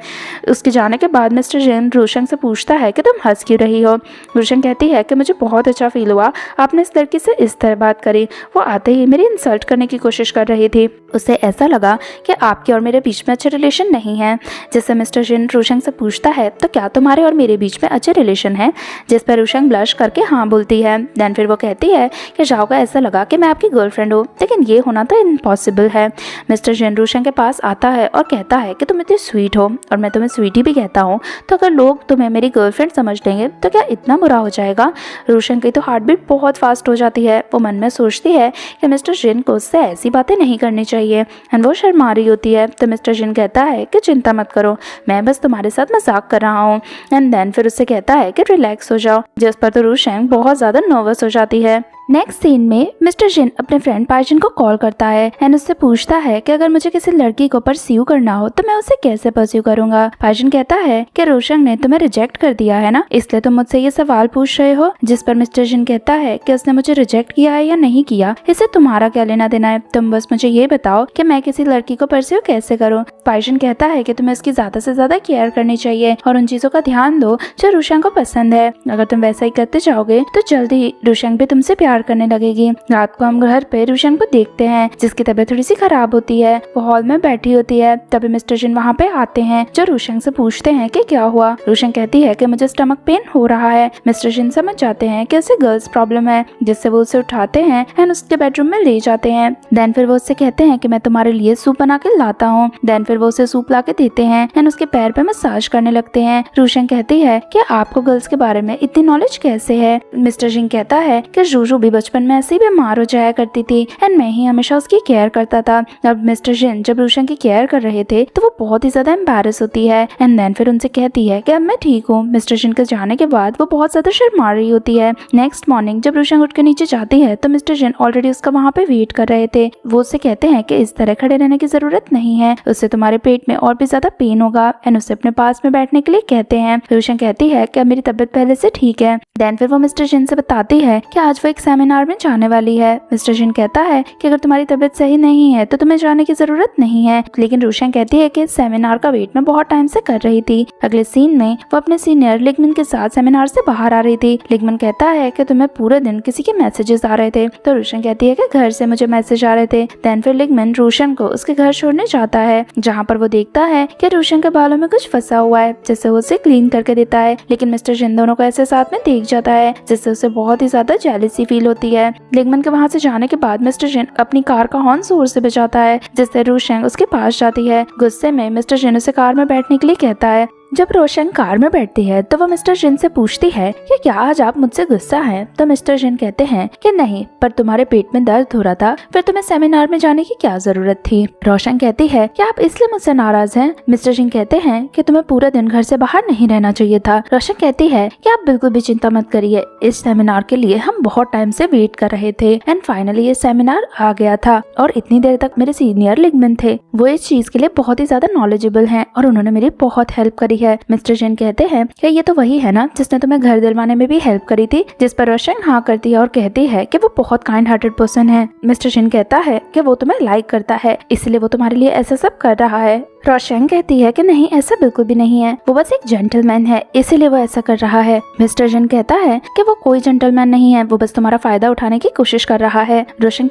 Speaker 1: उसके जाने के बाद मिस्टर जिन रोशन से पूछता है कि तुम हंस क्यों रही हो। रोशन कहती है कि मुझे बहुत अच्छा फील हुआ आपने इस लड़की से इस तरह बात करी, वो आते ही मेरी इंसल्ट करने की कोशिश कर रही थी, उसे ऐसा लगा कि आपके और मेरे बीच में अच्छे रिलेशन नहीं है। जिससे मिस्टर जिन रोशन से पूछता है तो क्या तुम्हारे और मेरे बीच में अच्छे रिलेशन है, जिस पर रोशन ब्लश करके हाँ बोलती है। देन फिर वो कहती है कि जाओ को ऐसा लगा कि मैं आपकी गर्लफ्रेंड हूँ, लेकिन ये होना तो इम्पॉसिबल है। मिस्टर जिन रोशन के पास आता है और कहता है कि तुम इतनी स्वीट हो और मैं तुम्हें स्वीटी भी कहता हूँ, तो अगर लोग तुम्हें मेरी गर्लफ्रेंड समझ लेंगे तो क्या इतना बुरा हो जाएगा। रोशन की तो हार्ट बीट बहुत फास्ट हो जाती है। वो मन में सोचती है कि मिस्टर जिन को उससे ऐसी बातें नहीं करनी चाहिए एंड वो शर्मा रही होती है। तो मिस्टर जिन कहता है कि चिंता मत करो, मैं बस तुम्हारे साथ मजाक कर रहा हूँ एंड देन फिर उससे कहता है कि रिलैक्स हो जाओ, जिस पर तो रोशन बहुत ज़्यादा नर्वस हो जाती है। नेक्स्ट सीन में मिस्टर जिन अपने फ्रेंड पाइजन को कॉल करता है एंड उससे पूछता है कि अगर मुझे किसी लड़की को परस्यू करना हो तो मैं उसे कैसे परस्यू करूंगा। पाइजन कहता है कि रोशन ने तुम्हें रिजेक्ट कर दिया है ना, इसलिए तुम मुझसे ये सवाल पूछ रहे हो। जिस पर मिस्टर जिन कहता है कि उसने मुझे रिजेक्ट किया है या नहीं किया, इससे तुम्हारा क्या लेना देना है, तुम बस मुझे ये बताओ कि मैं किसी लड़की को परस्यू कैसे करूँ। पाइजन कहता है कि तुम्हें उसकी ज्यादा से ज्यादा केयर करनी चाहिए और उन चीजों का ध्यान दो जो रोशन को पसंद है। अगर तुम वैसा ही करते जाओगे तो जल्दी ही रोशन भी तुमसे प्यार करने लगेगी। रात को हम घर पे रोशन को देखते हैं जिसकी तबीयत थोड़ी सी खराब होती है, वो हॉल में बैठी होती है। तभी मिस्टर जिन वहाँ पे आते हैं जो रोशन से पूछते हैं कि क्या हुआ। रोशन कहती है कि मुझे स्टमक पेन हो रहा है। मिस्टर जिन समझ जाते हैं कि उसे गर्ल्स प्रॉब्लम है, जिससे वो उसे उठाते हैं एंड उसके बेडरूम में ले जाते हैं। देन फिर वो उससे कहते हैं कि मैं तुम्हारे लिए सूप बना के लाता हूँ। देन फिर वो उसे सूप ला के देते हैं एंड उसके पैर पे मसाज करने लगते हैं। रोशन कहती है कि आपको गर्ल्स के बारे में इतनी नॉलेज कैसे है। मिस्टर जिन कहता है कि जूजू भी बचपन में ऐसे ही बीमार हो जाया करती थी एंड मैं ही हमेशा उसकी केयर करता था। अब मिस्टर जिन जब रोशन की केयर कर रहे थे तो वो बहुत ही ज्यादा एम्बैरस होती है एंड देन फिर उनसे कहती है कि अब मैं ठीक हूँ। मिस्टर जिन के जाने के बाद वो बहुत ज्यादा शर्मा रही होती है। नेक्स्ट मॉर्निंग जब रोशन उठ के नीचे जाती है तो मिस्टर जिन ऑलरेडी उसका वहाँ पे वेट कर रहे थे। वो उससे कहते हैं कि इस तरह खड़े रहने की जरूरत नहीं है, उससे तुम्हारे पेट में और भी ज्यादा पेन होगा एंड उसे अपने पास में बैठने के लिए कहते हैं। रोशन कहती है कि मेरी तबीयत पहले से ठीक है। देन फिर वो मिस्टर जिन से बताती है कि आज वो एक सेमिनार में जाने वाली है। मिस्टर जिन कहता है कि अगर तुम्हारी तबीयत सही नहीं है तो तुम्हें जाने की जरूरत नहीं है, लेकिन रोशंग कहती है कि सेमिनार का वेट मैं बहुत टाइम से कर रही थी। अगले सीन में वो अपने सीनियर लिगमन के साथ सेमिनार से बाहर आ रही थी। लिगमन कहता है कि तुम्हें पूरे दिन किसी के मैसेजेस आ रहे थे, तो रोशंग कहती है कि घर से मुझे मैसेज आ रहे थे। देन फिर लिगमन रोशन को उसके घर छोड़ने जाता है, जहाँ पर वो देखता है कि रोशन के बालों में कुछ फंसा हुआ है, जिससे वो उसे क्लीन करके देता है। लेकिन मिस्टर जिन दोनों को ऐसे साथ में देख जाता है, जिससे उसे बहुत ही ज्यादा जेलसी फील होती है। लिगमन के वहाँ से जाने के बाद मिस्टर जिन अपनी कार का हॉर्न जोर से बजाता है, जिससे रोशंग उसके पास जाती है। गुस्से में मिस्टर जिन उसे कार में बैठने के लिए कहता है। जब रोशंग कार में बैठती है तो वो मिस्टर जिन से पूछती है कि क्या आज आप मुझसे गुस्सा हैं? तो मिस्टर जिन कहते हैं कि नहीं, पर तुम्हारे पेट में दर्द हो रहा था, फिर तुम्हें सेमिनार में जाने की क्या जरूरत थी? रोशंग कहती है कि आप इसलिए मुझसे नाराज हैं। मिस्टर जिन कहते हैं कि तुम्हें पूरा दिन घर से बाहर नहीं रहना चाहिए था। रोशंग कहती है कि आप बिल्कुल भी चिंता मत करिए, इस सेमिनार के लिए हम बहुत टाइम से वेट कर रहे थे एंड फाइनली ये सेमिनार आ गया था। और इतनी देर तक मेरे सीनियर लिगमन थे, वो इस चीज के लिए बहुत ही ज्यादा नॉलेजेबल हैं और उन्होंने मेरी बहुत हेल्प करी है। मिस्टर जिन कहते हैं कि ये तो वही है ना जिसने तुम्हें घर दिलवाने में भी हेल्प करी थी, जिस पर रोशंग हाँ करती है और कहती है कि वो बहुत काइंड हार्टेड पर्सन है। मिस्टर जिन कहता है कि वो तुम्हें लाइक करता है, इसलिए वो तुम्हारे लिए ऐसा सब कर रहा है। रोशंग कहती है कि नहीं, ऐसा बिल्कुल भी नहीं है, वो बस एक जेंटलमैन है, इसीलिए वो ऐसा कर रहा है। मिस्टर जिन कहता है कि वो कोई जेंटलमैन नहीं है, वो बस तुम्हारा फायदा उठाने की कोशिश कर रहा है। रोशंग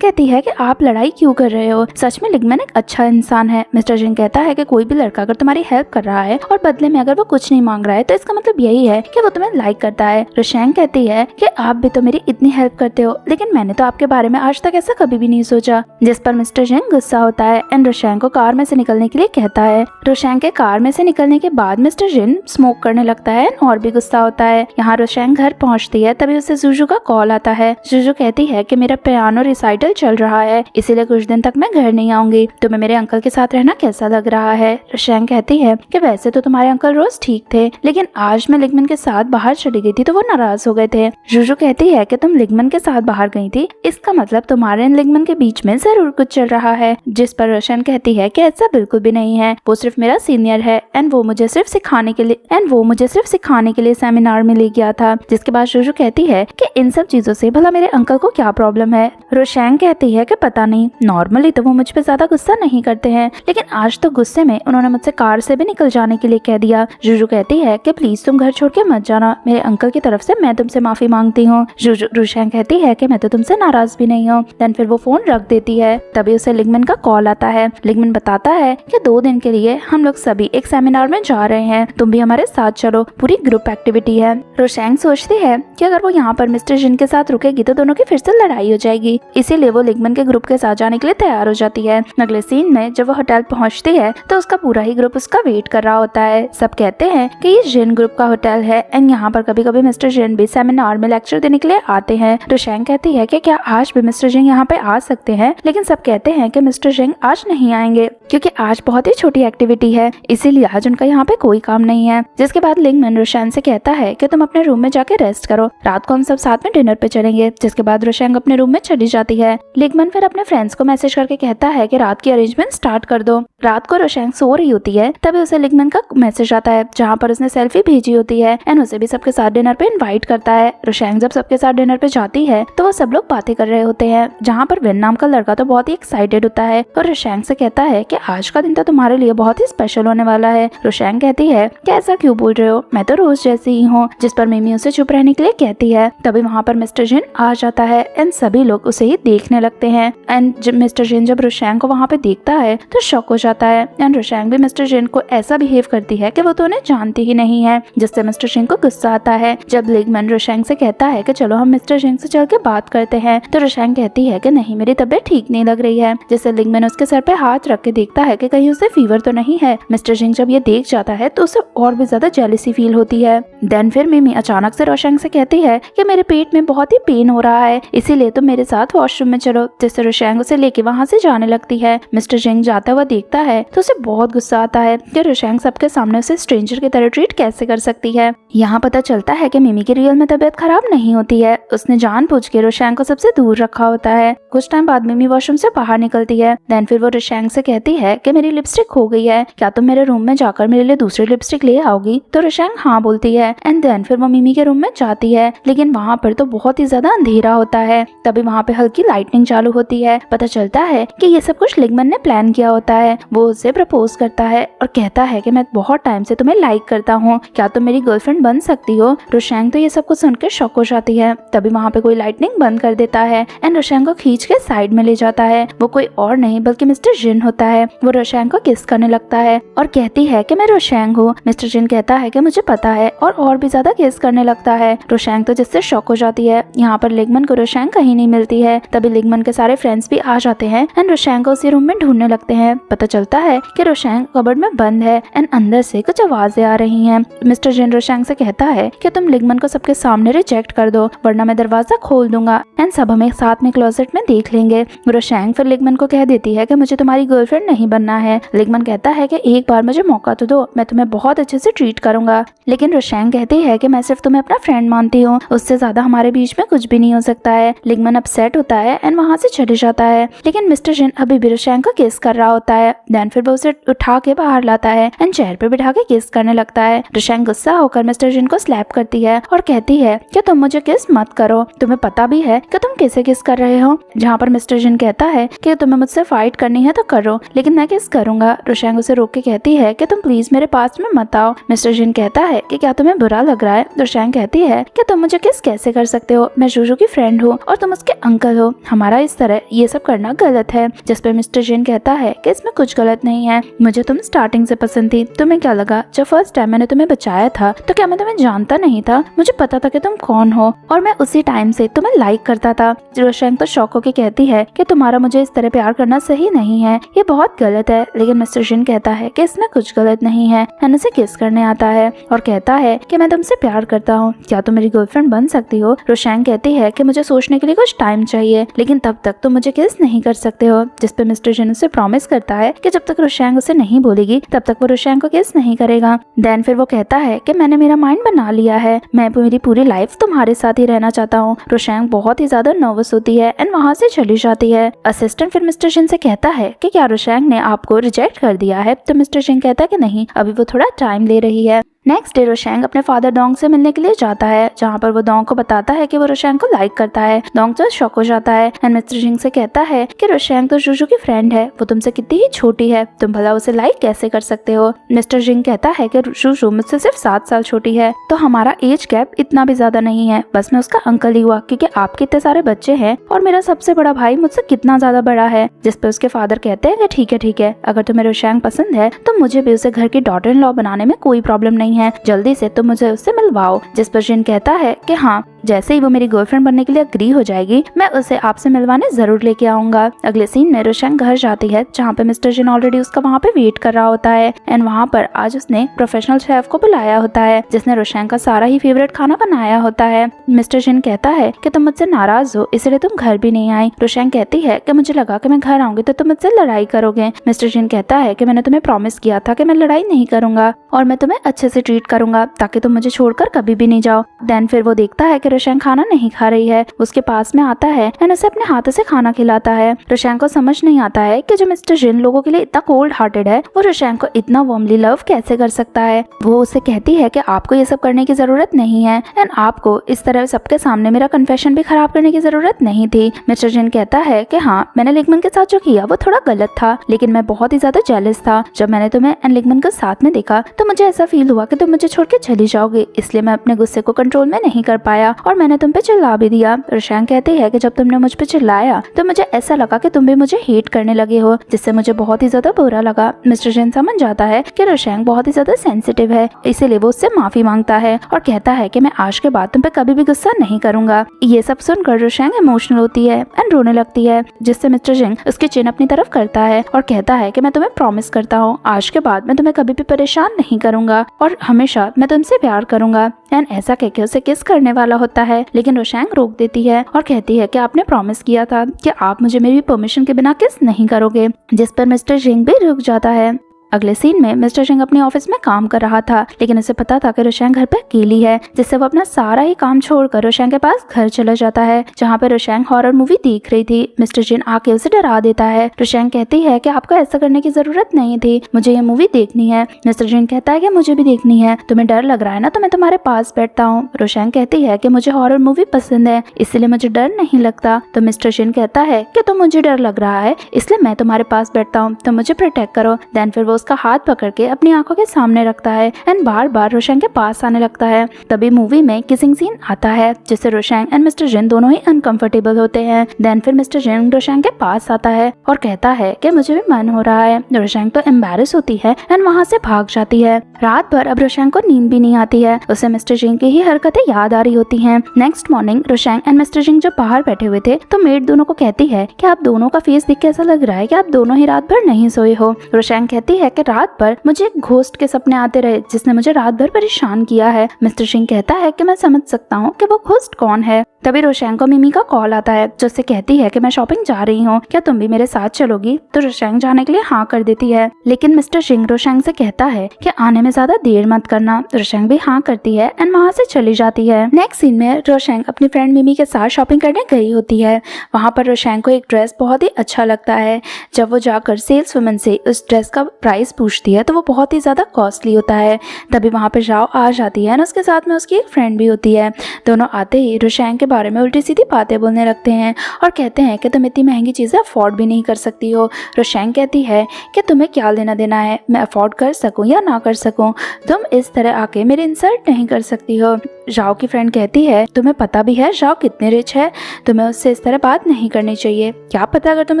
Speaker 1: कहती है कि आप लड़ाई क्यों कर रहे हो, सच में लिगमन एक अच्छा इंसान है। मिस्टर जिन कहता है कि कोई भी लड़का अगर तुम्हारी हेल्प कर रहा है और बदले में अगर वो कुछ नहीं मांग रहा है तो इसका मतलब यही है कि वो तुम्हें लाइक करता है। रोशंग कहती है कि आप भी तो मेरी इतनी हेल्प करते हो, लेकिन मैंने तो आपके बारे में आज तक ऐसा कभी भी नहीं सोचा। जिस पर मिस्टर जिन गुस्सा होता है एंड रोशंग को कार में से निकलने के लिए कहता है। रोशंग के कार में से निकलने के बाद मिस्टर जिन स्मोक करने लगता है और भी गुस्सा होता है। यहाँ रोशंग घर पहुँचती है, तभी उसे जुजू का कॉल आता है। जुजू कहती है कि मेरा पियानो रिसाइटल चल रहा है, इसीलिए कुछ दिन तक मैं घर नहीं आऊंगी। तुम्हें मेरे अंकल के साथ रहना कैसा लग रहा है? रोशंग कहती है कि वैसे तो तुम्हारे अंकल रोज ठीक थे, लेकिन आज मैं लिगमन के साथ बाहर चली गई थी तो वो नाराज हो गए थे। जुजू कहती है कि तुम लिगमन के साथ बाहर गई थी, इसका मतलब तुम्हारे एंड लिगमन के बीच में जरूर कुछ चल रहा है। जिस पर रोशन कहती है कि ऐसा बिल्कुल भी नहीं है, वो सिर्फ मेरा सीनियर है एंड वो मुझे सिर्फ सिखाने के लिए सेमिनार में ले गया था। जिसके बाद जुजू कहती है कि इन सब चीजों से भला मेरे अंकल को क्या प्रॉब्लम है? रोशंग कहती है कि पता नहीं, नॉर्मली तो वो मुझ पे ज्यादा गुस्सा नहीं करते हैं, लेकिन आज तो गुस्से में उन्होंने मुझसे कार से भी निकल जाने के लिए कह दिया। जुजू कहती है कि प्लीज तुम घर छोड़ के मत जाना, मेरे अंकल की तरफ से मैं तुमसे माफी मांगती हूँ। रोशंग कहती है कि मैं तो तुमसे नाराज भी नहीं हूँ। देन फिर वो फोन रख देती है। तभी उसे लिगमन का कॉल आता है। लिगमन बताता है कि 2 दिन के लिए हम लोग सभी एक सेमिनार में जा रहे हैं, तुम भी हमारे साथ चलो, पूरी ग्रुप एक्टिविटी है। रोशंग सोचती है कि अगर वो यहाँ पर मिस्टर जिन के साथ रुकेगी तो दोनों की फिर से लड़ाई हो जाएगी, इसीलिए वो लिगमन के ग्रुप के साथ जाने के लिए तैयार हो जाती है। अगले सीन में जब वो होटल पहुँचती है तो उसका पूरा ही ग्रुप उसका वेट कर रहा होता है। सब कहते हैं कि ये जिन ग्रुप का होटल है एंड यहाँ पर कभी कभी मिस्टर जिन भी सेमिनार में लेक्चर देने के लिए आते हैं। रोशंग कहती है कि क्या आज भी मिस्टर जिन यहाँ पे आ सकते हैं, लेकिन सब कहते हैं कि मिस्टर जिन आज नहीं आएंगे क्योंकि आज बहुत ही छोटी एक्टिविटी है, इसीलिए आज उनका यहाँ पे कोई काम नहीं है। जिसके बाद लिगमन रोशंग से कहता है कि तुम अपने रूम में जाके रेस्ट करो, रात को हम सब साथ में डिनर पे चलेंगे। जिसके बाद रोशंग अपने रूम में चली जाती है। लिगमन फिर अपने फ्रेंड्स को मैसेज करके कहता है कि रात की अरेंजमेंट स्टार्ट कर दो। रात को रोशंग सो रही होती है, तभी उसे लिगमन का मैसेज आता है जहाँ पर उसने सेल्फी भेजी होती है एंड उसे भी सबके साथ डिनर पे इनवाइट करता है। रोशंग जब सबके साथ डिनर पे जाती है तो वो सब लोग बातें कर रहे होते हैं, जहाँ पर विन नाम का लड़का तो बहुत ही एक्साइटेड होता है और रोशंग से कहता है कि आज का दिन तो तुम्हारे लिए बहुत ही स्पेशल होने वाला है। रोशंग कहती है कि ऐसा क्यों बोल रहे हो, मैं तो रोज जैसी ही हूँ। जिस पर मिमी उसे चुप रहने के लिए कहती है। तभी वहाँ पर मिस्टर जिन आ जाता है एंड सभी लोग उसे ही देखने लगते हैं एंड मिस्टर जिन जब रोशंग को वहाँ पे देखता है तो शॉक हो जाता है एंड रोशंग भी मिस्टर जिन को ऐसा बिहेव करती है कि वो तो उन्हें जानती ही नहीं है, जिससे मिस्टर जिन को गुस्सा आता है। जब लिगमन रोशंग से कहता है कि चलो हम मिस्टर जिन से चल के बात करते हैं, तो रोशंग कहती है कि नहीं, मेरी तबीयत ठीक नहीं लग रही है। जिससे लिगमन उसके सर पे हाथ रख के देखता है कि कहीं उसे फीवर तो नहीं है। मिस्टर जिन जब ये देख जाता है तो उसे और भी ज्यादा जेलसी फील होती है। देन फिर मिमी अचानक से रोशंग से कहती है कि मेरे पेट में बहुत ही पेन हो रहा है, इसीलिए तुम मेरे साथ वॉशरूम में चलो। जिससे रोशंग उसे लेके वहाँ से जाने लगती है। मिस्टर जिन जाता हुआ देखता है तो उसे बहुत गुस्सा आता है कि रोशंग सबके सामने उसे स्ट्रेंजर की तरह ट्रीट कैसे कर सकती है। यहाँ पता चलता है कि मिमी की रियल में तबीयत खराब नहीं होती है, उसने जानबूझ के रोशंग को सबसे दूर रखा होता है। कुछ टाइम बाद मिमी वॉशरूम से बाहर निकलती है। देन फिर वो रोशंग से कहती है कि मेरी लिपस्टिक खो गई है, क्या तुम मेरे रूम में जाकर मेरे लिए दूसरी लिपस्टिक ले आओगी? तो रोशैंग हाँ बोलती है एंड देन फिर वो मिमी के रूम में जाती है, लेकिन वहाँ पर तो बहुत ही ज्यादा अंधेरा होता है। तभी वहाँ पे हल्की लाइटनिंग चालू होती है। पता चलता है कि ये सब कुछ लिगमन ने प्लान किया होता है। वो उसे प्रपोज करता है और कहता है कि मैं बहुत टाइम से तुम्हें लाइक करता हूँ, क्या तुम मेरी गर्लफ्रेंड बन सकती हो? रोशैंग तो ये सब कुछ सुनकर शॉक हो जाती है। तभी वहाँ पे कोई लाइटनिंग बंद कर देता है एंड रोशैंग को खींच के साइड में ले जाता है। वो कोई और नहीं बल्कि मिस्टर जिन होता है। वो रोशैंग को किस करने लगता है और कहती है कि मैं रोशैंग हूँ। मिस्टर जिन कहता है कि मुझे पता है और भी ज्यादा किस करने लगता है। रोशैंग तो जिससे शॉक हो जाती है। यहाँ पर लिगमन को रोशैंग कहीं नहीं मिलती है। तभी लिगमन के सारे फ्रेंड्स भी आ जाते हैं एंड रोशैंग को उसी रूम में ढूंढने लगते हैं। पता चलता है कि रोशैंग कबर्ड में बंद है एंड अंदर से कुछ आवाजें आ रही हैं। मिस्टर जिन रोशैंग से कहता है कि तुम लिगमन को सबके सामने रिजेक्ट कर दो वरना मैं दरवाजा खोल दूंगा एंड सब हमें साथ में क्लोजेट में देख लेंगे। रोशैंग फिर लिगमन को कह देती है कि मुझे तुम्हारी गर्लफ्रेंड नहीं बनना है। लिगमन कहता है कि एक बार मुझे मौका तो दो, मैं तुम्हें बहुत अच्छे से ट्रीट करूंगा। लेकिन रोशैंग कहती है कि मैं सिर्फ तुम्हें अपना फ्रेंड मानती हूँ, उससे ज्यादा हमारे बीच में कुछ भी नहीं हो सकता है। लिगमन अपसेट होता है एंड वहाँ से चले जाता है। लेकिन मिस्टर जिन अभी भी रोशैंग को किस कर रहा होता है। देन फिर वो उसे उठा के बाहर लाता है एंड चेयर पे बिठा के किस करने लगता है। रोशैंग गुस्सा होकर मिस्टर जिन को स्लैप करती है और कहती है कि तुम मुझे किस मत करो, तुम्हें पता भी है कि तुम किसे किस कर रहे हो। जहाँ पर मिस्टर जिन कहता है कि तुम्हें मुझसे फाइट करनी है तो करो, लेकिन मैं किस करूंगा। रोशैंग उसे रोक के कहती है कि तुम प्लीज मेरे पास में मत आओ। मिस्टर जिन कहता है कि क्या तुम्हें बुरा लग रहा है। रोशैंग कहती है कि तुम मुझे किस कैसे कर सकते हो, मैं जूजू की फ्रेंड हूँ और तुम उसके अंकल हो, हमारा इस तरह ये सब करना गलत है। जिस पे मिस्टर जिन कहता है कि इसमें कुछ गलत नहीं है, मुझे तुम स्टार्टिंग से पसंद थी। तुम्हें क्या लगा जब फर्स्ट टाइम मैंने तुम्हें बचाया था तो क्या मैं तुम्हें जानता नहीं था? मुझे पता था कि तुम कौन हो और मैं उसी टाइम से तुम्हें लाइक करता था। रोशैंग तो शॉक होकर कहती है कि तुम्हारा मुझे इस तरह प्यार करना सही नहीं है, ये बहुत गलत है। लेकिन मिस्टर जिन कहता है कि इसमें कुछ गलत नहीं है, एंड उसे किस करने आता है और कहता है कि मैं तुमसे प्यार करता हूँ, क्या तुम मेरी गर्लफ्रेंड बन सकती हो? रोशैंग कहती है कि मुझे सोचने के लिए कुछ टाइम चाहिए, लेकिन तब तक तुम मुझे किस नहीं कर सकते हो। जिस पे मिस्टर जिन उसे प्रॉमिस करता है कि जब तक रोशैंग उसे नहीं बोलेगी तब तक वो रोशैंग को किस नहीं करेगा। देन फिर वो कहता है कि मैंने मेरा माइंड बना लिया है, मैं मेरी पूरी लाइफ तुम्हारे साथ ही रहना चाहता हूँ। रोशैंग बहुत ही ज्यादा नर्वस होती है एंड वहाँ से चली जाती है। असिस्टेंट फिर मिस्टर जिन से कहता है कि क्या रोशैंग ने आपको रिजेक्ट कर दिया है? तो मिस्टर जिन कहता है कि नहीं, अभी वो थोड़ा टाइम ले रही है। नेक्स्ट डे रोशैंग अपने फादर डोंग से मिलने के लिए जाता है, जहाँ पर वो डोंग को बताता है कि वो रोशैंग को लाइक करता है। डोंग तो शॉक हो जाता है एंड मिस्टर जिंग से कहता है कि रोशैंग तो जूजू की फ्रेंड है, वो तुमसे कितनी ही छोटी है, तुम भला उसे लाइक कैसे कर सकते हो। मिस्टर जिंग कहता है कि जूजू मुझसे सिर्फ 7 साल छोटी है, तो हमारा एज गैप इतना भी ज्यादा नहीं है, बस मैं उसका अंकल ही हुआ क्योंकि आपके इतने सारे बच्चे हैं और मेरा सबसे बड़ा भाई मुझसे कितना ज्यादा बड़ा है। जिस पे उसके फादर कहते हैं कि ठीक है, अगर तुम्हें रोशैंग पसंद है तो मुझे भी उसे घर की डॉटर इन लॉ बनाने में कोई प्रॉब्लम नहीं है, जल्दी से तो मुझे उससे मिलवाओ। जिस पर जिन कहता है कि हाँ, जैसे ही वो मेरी गर्लफ्रेंड बनने के लिए अग्री हो जाएगी मैं उसे आपसे मिलवाने जरूर लेके आऊंगा। अगले सीन में रोशैंग घर जाती है, जहाँ पे मिस्टर जिन ऑलरेडी उसका वहाँ पे वेट कर रहा होता है एंड वहाँ पर आज उसने प्रोफेशनल शेफ को बुलाया होता है जिसने रोशैंग का सारा ही फेवरेट खाना बनाया होता है। मिस्टर जिन कहता है कि तुम मुझसे नाराज हो इसलिए तुम घर भी नहीं आई। रोशैंग कहती है कि मुझे लगा कि मैं घर आऊंगी तो तुम मुझसे लड़ाई करोगे। मिस्टर जिन कहता है कि मैंने तुम्हें प्रॉमिस किया था कि मैं लड़ाई नहीं करूंगा और मैं तुम्हें अच्छे से ट्रीट करूंगा ताकि तुम मुझे छोड़कर कभी भी नहीं जाओ। देन फिर वो देखता है कि रोशैंग खाना नहीं खा रही है, उसके पास में आता है एंड उसे अपने हाथों से खाना खिलाता है। रोशैंग को समझ नहीं आता है कि जो मिस्टर जिन लोगों के लिए इतना कोल्ड हार्टेड है वो रोशैंग को इतना वार्मली लव कैसे कर सकता है। वो उसे कहती है कि आपको ये सब करने की जरूरत नहीं है एंड आपको इस तरह सबके सामने मेरा कन्फेशन भी खराब करने की जरूरत नहीं थी। मिस्टर जिन कहता है कि हाँ, मैंने लिगमन के साथ जो किया वो थोड़ा गलत था, लेकिन मैं बहुत ही ज्यादा जेलस था। जब मैंने तुम्हें एंड लिगमन को साथ में देखा तो मुझे ऐसा फील हुआ कि तुम मुझे छोड़ के चली जाओगे, इसलिए मैं अपने गुस्से को कंट्रोल में नहीं कर पाया और मैंने तुम पे चिल्ला भी दिया। रोशैंग कहती है कि जब तुमने मुझ पे चिल्लाया तो मुझे ऐसा लगा कि तुम भी मुझे हेट करने लगे हो, जिससे मुझे बहुत ही ज्यादा बुरा लगा। मिस्टर जिन समझ जाता है कि रोशैंग बहुत ही ज्यादा सेंसिटिव है, इसीलिए वो उससे माफी मांगता है और कहता है कि मैं आज के बाद तुम पे कभी भी गुस्सा नहीं करूंगा। ये सब सुनकर रोशैंग इमोशनल होती है एंड रोने लगती है, जिससे मिस्टर जिन उसकी चिन अपनी तरफ करता है और कहता है कि मैं तुम्हें प्रॉमिस करता हूँ आज के बाद मैं तुम्हें कभी भी परेशान नहीं करूंगा और हमेशा मैं तुमसे प्यार करूंगा। एंड ऐसा कहकर उसे किस करने वाला होता है, लेकिन रोशैंग रोक देती है और कहती है कि आपने प्रॉमिस किया था कि आप मुझे मेरी परमिशन के बिना किस नहीं करोगे। जिस पर मिस्टर जिंग भी रुक जाता है। अगले सीन में मिस्टर जिंग अपने ऑफिस में काम कर रहा था, लेकिन उसे पता था कि रोशैंग घर पे अकेली है, जिससे वो अपना सारा ही काम छोड़कर रोशैंग के पास घर चला जाता है, जहाँ पे रोशैंग हॉरर मूवी देख रही थी। मिस्टर जिन आके उसे डरा देता है। रोशैंग कहती है कि आपको ऐसा करने की जरूरत नहीं थी, मुझे ये मूवी देखनी है। मिस्टर जिन कहता है कि मुझे भी देखनी है, तुम्हें डर लग रहा है ना, तो मैं तुम्हारे पास बैठता हूँ। रोशैंग कहती है कि मुझे हॉरर मूवी पसंद है, इसलिए मुझे डर नहीं लगता। तो मिस्टर जिन कहता है कि तो मुझे डर लग रहा है, इसलिए मैं तुम्हारे पास बैठता हूँ, तो मुझे प्रोटेक्ट करो। देन फिर वो उसका हाथ पकड़ के अपनी आंखों के सामने रखता है एंड बार बार रोशैंग के पास आने लगता है। तभी मूवी में किसिंग सीन आता है, जिससे रोशैंग एंड मिस्टर जिन दोनों ही अनकंफर्टेबल होते हैं। देन फिर मिस्टर जिन रोशैंग के पास आता है और कहता है कि मुझे भी मन हो रहा है। रोशैंग तो एम्बैरेस होती है एंड वहाँ से भाग जाती है। रात भर अब रोशैंग को नींद भी नहीं आती है, उसे मिस्टर जिन की ही हरकतें याद आ रही होती हैं। नेक्स्ट मॉर्निंग रोशैंग एंड मिस्टर जिन जब बाहर बैठे हुए थे, तो मेड दोनों को कहती है कि आप दोनों का फेस देख के ऐसा लग रहा है कि आप दोनों ही रात भर नहीं सोए हो। रोशैंग कहती है कि रात भर मुझे एक घोस्ट के सपने आते रहे, जिसने मुझे रात भर परेशान किया है। मिस्टर सिंह कहता है कि मैं समझ सकता हूँ कि वो घोस्ट कौन है। तभी रोशैंग को मिमी का कॉल आता है, जो उससे कहती है कि मैं शॉपिंग जा रही हूँ, क्या तुम भी मेरे साथ चलोगी? तो रोशैंग जाने के लिए हाँ कर देती है, लेकिन मिस्टर सिंह रोशैंग से कहता है कि आने में ज्यादा देर मत करना। रोशैंग भी हाँ करती है एंड वहाँ से चली जाती है। नेक्स्ट सीन में रोशैंग अपनी फ्रेंड मिमी के साथ शॉपिंग करने गई होती है। वहाँ पर रोशैंग को एक ड्रेस बहुत ही अच्छा लगता है। जब वो जाकर सेल्स वुमन से उस ड्रेस का प्राइस पूछती है, तो वो बहुत ही ज्यादा कॉस्टली होता है। तभी वहाँ पर जाओ आ जाती है और उसके साथ में उसकी एक फ्रेंड भी होती है। दोनों आते ही रोशैंग के बारे में उल्टी सीधी बातें बोलने लगते हैं और कहते हैं कि तुम इतनी महंगी चीजें अफोर्ड भी नहीं कर सकती हो। रोशैंग कहती है कि तुम्हें क्या लेना देना है, मैं अफोर्ड कर सकूं या ना कर सकूं, तुम इस तरह आके मेरी इंसल्ट नहीं कर सकती हो। जाओ की फ्रेंड कहती है तुम्हें पता भी है जाओ कितने रिच है, तुम्हें उससे इस तरह बात नहीं करनी चाहिए, क्या पता अगर तुम